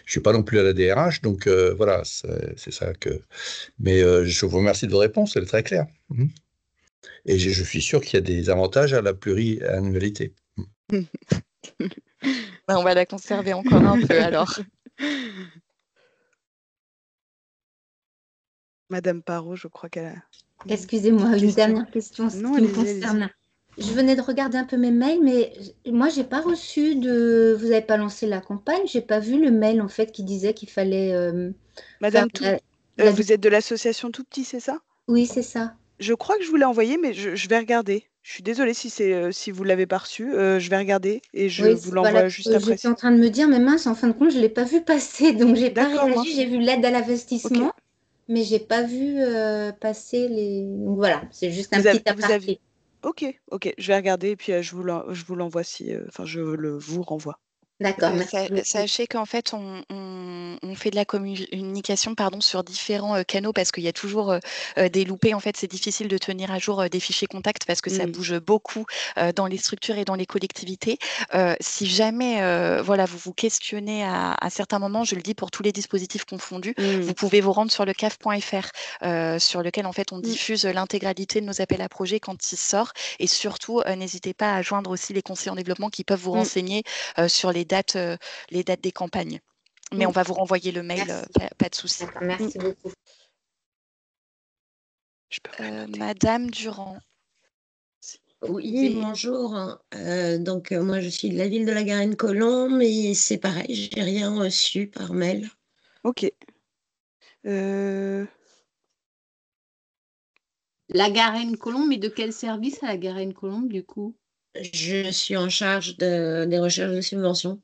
Je ne suis pas non plus à la DRH, donc voilà, c'est ça que... Mais je vous remercie de vos réponses, elle est très claire. Et je suis sûr qu'il y a des avantages à la pluriannualité. On va la conserver encore un peu alors. Madame Parot, je crois qu'elle a... Excusez-moi, une dernière question, ce qui me concerne. Je venais de regarder un peu mes mails, mais moi, j'ai pas reçu de... Vous n'avez pas lancé la campagne, j'ai pas vu le mail en fait qui disait qu'il fallait... Madame, vous êtes de l'association Tout Petit, c'est ça? Oui, c'est ça. Je crois que je vous l'ai envoyé, mais je vais regarder. Je suis désolée si vous ne l'avez pas reçu. Je vais regarder et je vous l'envoie juste après. J'étais en train de me dire, mais mince, en fin de compte, je ne l'ai pas vu passer, donc j'ai pas réagi. J'ai vu l'aide à l'investissement, mais j'ai pas vu passer les... Donc voilà, c'est juste un petit aparté. Ok, je vais regarder et puis je vous l'envoie si... Enfin, vous renvoie. D'accord, merci beaucoup. Sachez qu'en fait, on fait de la communication sur différents canaux parce qu'il y a toujours des loupés. En fait, c'est difficile de tenir à jour des fichiers contacts parce que ça bouge beaucoup dans les structures et dans les collectivités. Si jamais vous vous questionnez à certains moments, je le dis pour tous les dispositifs confondus, vous pouvez vous rendre sur le CAF.fr sur lequel en fait on diffuse l'intégralité de nos appels à projets quand ils sortent. Et surtout, n'hésitez pas à joindre aussi les conseillers en développement qui peuvent vous renseigner sur les dates des campagnes. Mais on va vous renvoyer le mail, pas de souci. Merci beaucoup. Madame Durand. Oui, bonjour. Donc, moi, je suis de la ville de la Garenne-Colombes et c'est pareil, j'ai rien reçu par mail. Ok. La Garenne-Colombes, mais de quel service à la Garenne-Colombes, du coup? Je suis en charge des recherches de subventions.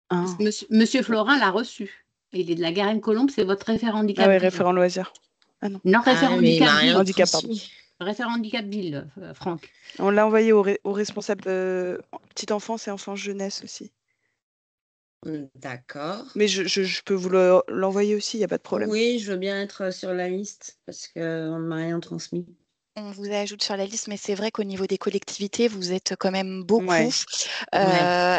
Parce que Monsieur Florin l'a reçu. Il est de la Garenne-Colombes, c'est votre référent handicap. Ah oui, référent loisir. Ah non. Non, référent handicap ville. Handicap, pardon. Référent handicap ville, Franck. On l'a envoyé au responsable petite enfance et enfance jeunesse aussi. D'accord. Mais je peux vous l'envoyer aussi, il n'y a pas de problème. Oui, je veux bien être sur la liste parce qu'on ne m'a rien transmis. On vous ajoute sur la liste, mais c'est vrai qu'au niveau des collectivités, vous êtes quand même beaucoup. Ouais.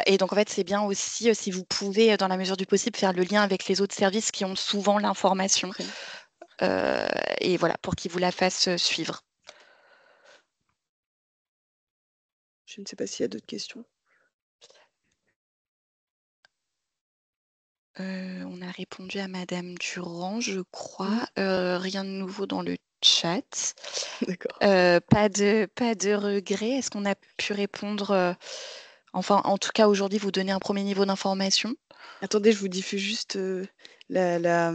Et donc, en fait, c'est bien aussi, si vous pouvez, dans la mesure du possible, faire le lien avec les autres services qui ont souvent l'information. Et voilà, pour qu'ils vous la fassent suivre. Je ne sais pas s'il y a d'autres questions. On a répondu à Madame Durand, je crois. Rien de nouveau dans le chat. D'accord. Pas de regret. Est-ce qu'on a pu répondre enfin, en tout cas, aujourd'hui, vous donner un premier niveau d'information? Attendez, je vous diffuse juste la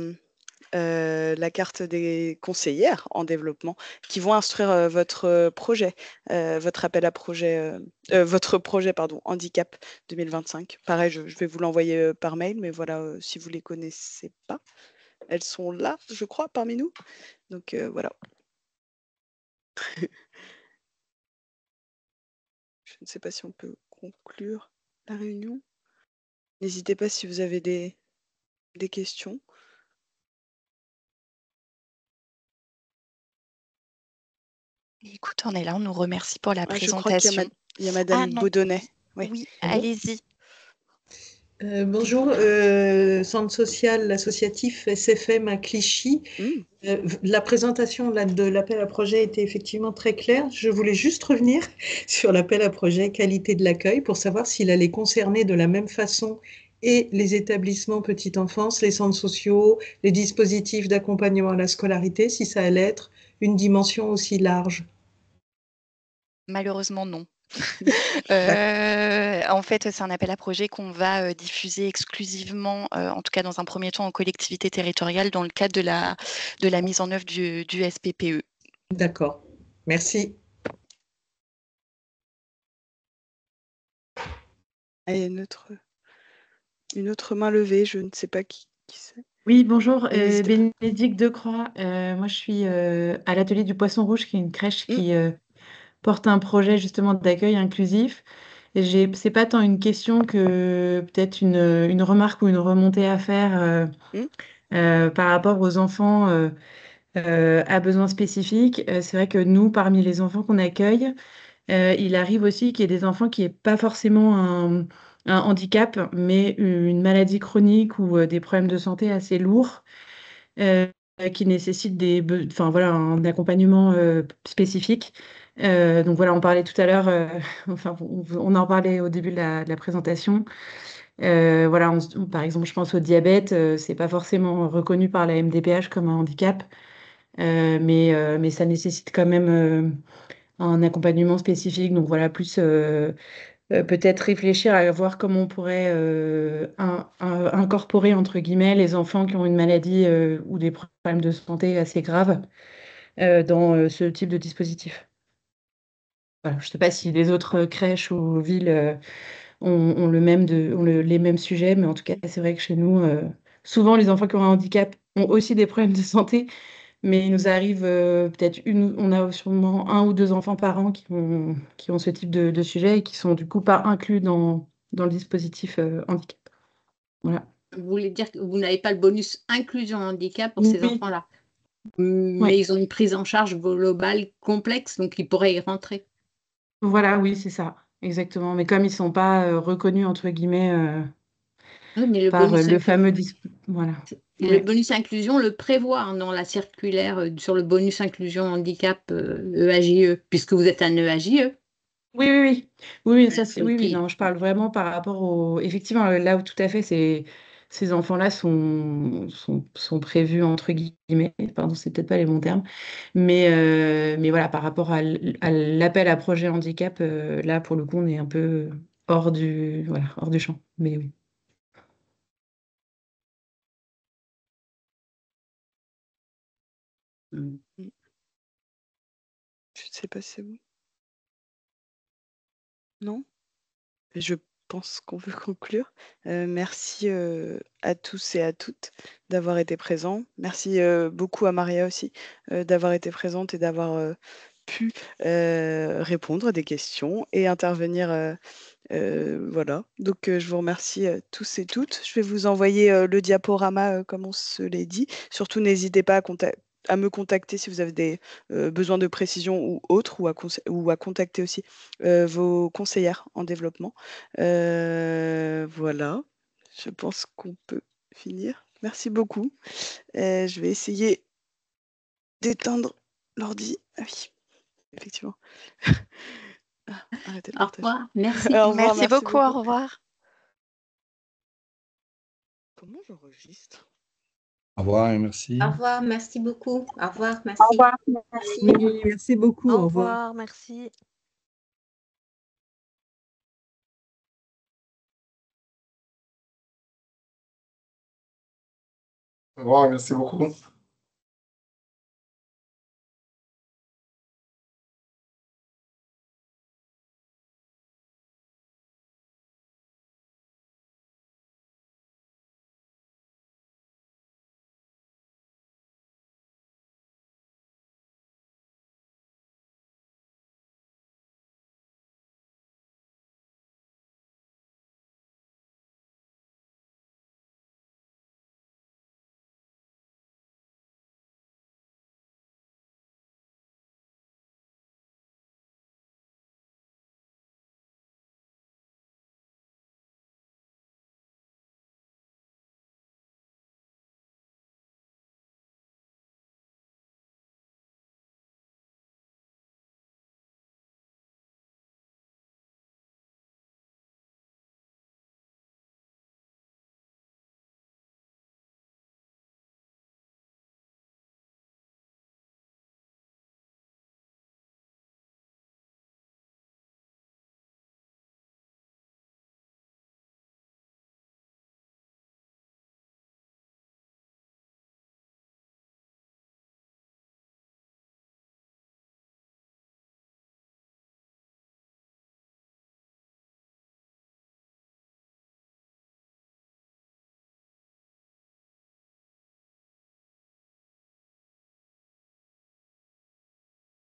carte des conseillères en développement qui vont instruire votre projet, votre appel à projet, votre projet, pardon, handicap 2025. Pareil, je vais vous l'envoyer par mail, mais voilà, si vous ne les connaissez pas, elles sont là, je crois, parmi nous. Donc voilà. Je ne sais pas si on peut conclure la réunion. N'hésitez pas si vous avez des questions. Écoute, on est là, on nous remercie pour la Je crois qu'il présentation. y a Madame Baudonnet. Oui, allez-y. Bonjour, Centre social associatif SFM à Clichy. La présentation de l'appel à projet était effectivement très claire. Je voulais juste revenir sur l'appel à projet qualité de l'accueil pour savoir s'il allait concerner de la même façon et les établissements petite enfance, les centres sociaux, les dispositifs d'accompagnement à la scolarité, si ça allait être une dimension aussi large. Malheureusement, non. En fait, c'est un appel à projet qu'on va diffuser exclusivement, en tout cas dans un premier temps, en collectivité territoriale dans le cadre de la mise en œuvre du SPPE. D'accord. Merci. Il y a une autre main levée, je ne sais pas qui c'est. Oui, bonjour, Bénédicte Decroix. Moi, je suis à l'atelier du Poisson Rouge, qui est une crèche qui porte un projet justement d'accueil inclusif. Et c'est pas tant une question que peut-être une remarque ou une remontée à faire par rapport aux enfants à besoins spécifiques. C'est vrai que nous, parmi les enfants qu'on accueille, il arrive aussi qu'il y ait des enfants qui n'aient pas forcément un handicap, mais une maladie chronique ou des problèmes de santé assez lourds qui nécessitent un accompagnement spécifique. Donc voilà, on parlait tout à l'heure, on en parlait au début de la présentation. Voilà, par exemple, je pense au diabète, c'est pas forcément reconnu par la MDPH comme un handicap, mais ça nécessite quand même un accompagnement spécifique. Donc voilà, plus peut-être réfléchir à voir comment on pourrait incorporer, entre guillemets, les enfants qui ont une maladie ou des problèmes de santé assez graves dans ce type de dispositif. Voilà, je ne sais pas si les autres crèches ou villes ont les mêmes sujets, mais en tout cas, c'est vrai que chez nous, souvent, les enfants qui ont un handicap ont aussi des problèmes de santé, mais il nous arrive on a sûrement 1 ou 2 enfants par an qui ont ce type de sujet et qui sont du coup pas inclus dans dans le dispositif handicap. Voilà. Vous voulez dire que vous n'avez pas le bonus inclusion handicap pour ces Oui. enfants-là, mais Ouais. ils ont une prise en charge globale complexe, donc ils pourraient y rentrer. Voilà, oui, c'est ça, exactement. Mais comme ils ne sont pas reconnus, entre guillemets, Oui, mais le par bonus le fameux... Voilà. le Ouais. bonus inclusion le prévoit hein, dans la circulaire sur le bonus inclusion handicap EAJE, puisque vous êtes un EAJE. Oui, oui, oui. Oui, ça, Donc, oui, non, je parle vraiment par rapport au... Effectivement, là où tout à fait, ces enfants-là sont prévus, entre guillemets, pardon, c'est peut-être pas les bons termes, mais voilà, par rapport à l'appel à projet handicap, là, pour le coup, on est un peu voilà, hors du champ. Mais oui. Je ne sais pas si c'est bon. Non? Je pense qu'on peut conclure. Merci à tous et à toutes d'avoir été présents. Merci beaucoup à Maria aussi d'avoir été présente et d'avoir pu répondre à des questions et intervenir. Voilà. Donc, je vous remercie tous et toutes. Je vais vous envoyer le diaporama comme on se l'est dit. Surtout, n'hésitez pas à me contacter si vous avez des besoins de précision ou autres, ou à contacter aussi vos conseillères en développement. Voilà. Je pense qu'on peut finir. Merci beaucoup. Je vais essayer d'éteindre l'ordi. Ah oui, effectivement. Arrêtez le Au partage. revoir, merci. Au revoir, Merci beaucoup, au revoir. Comment j'enregistre? Au revoir et merci. Au revoir, merci beaucoup. Au revoir, Au merci. revoir, merci. Oui, merci beaucoup. Au Au revoir. revoir, merci. Au revoir, merci beaucoup.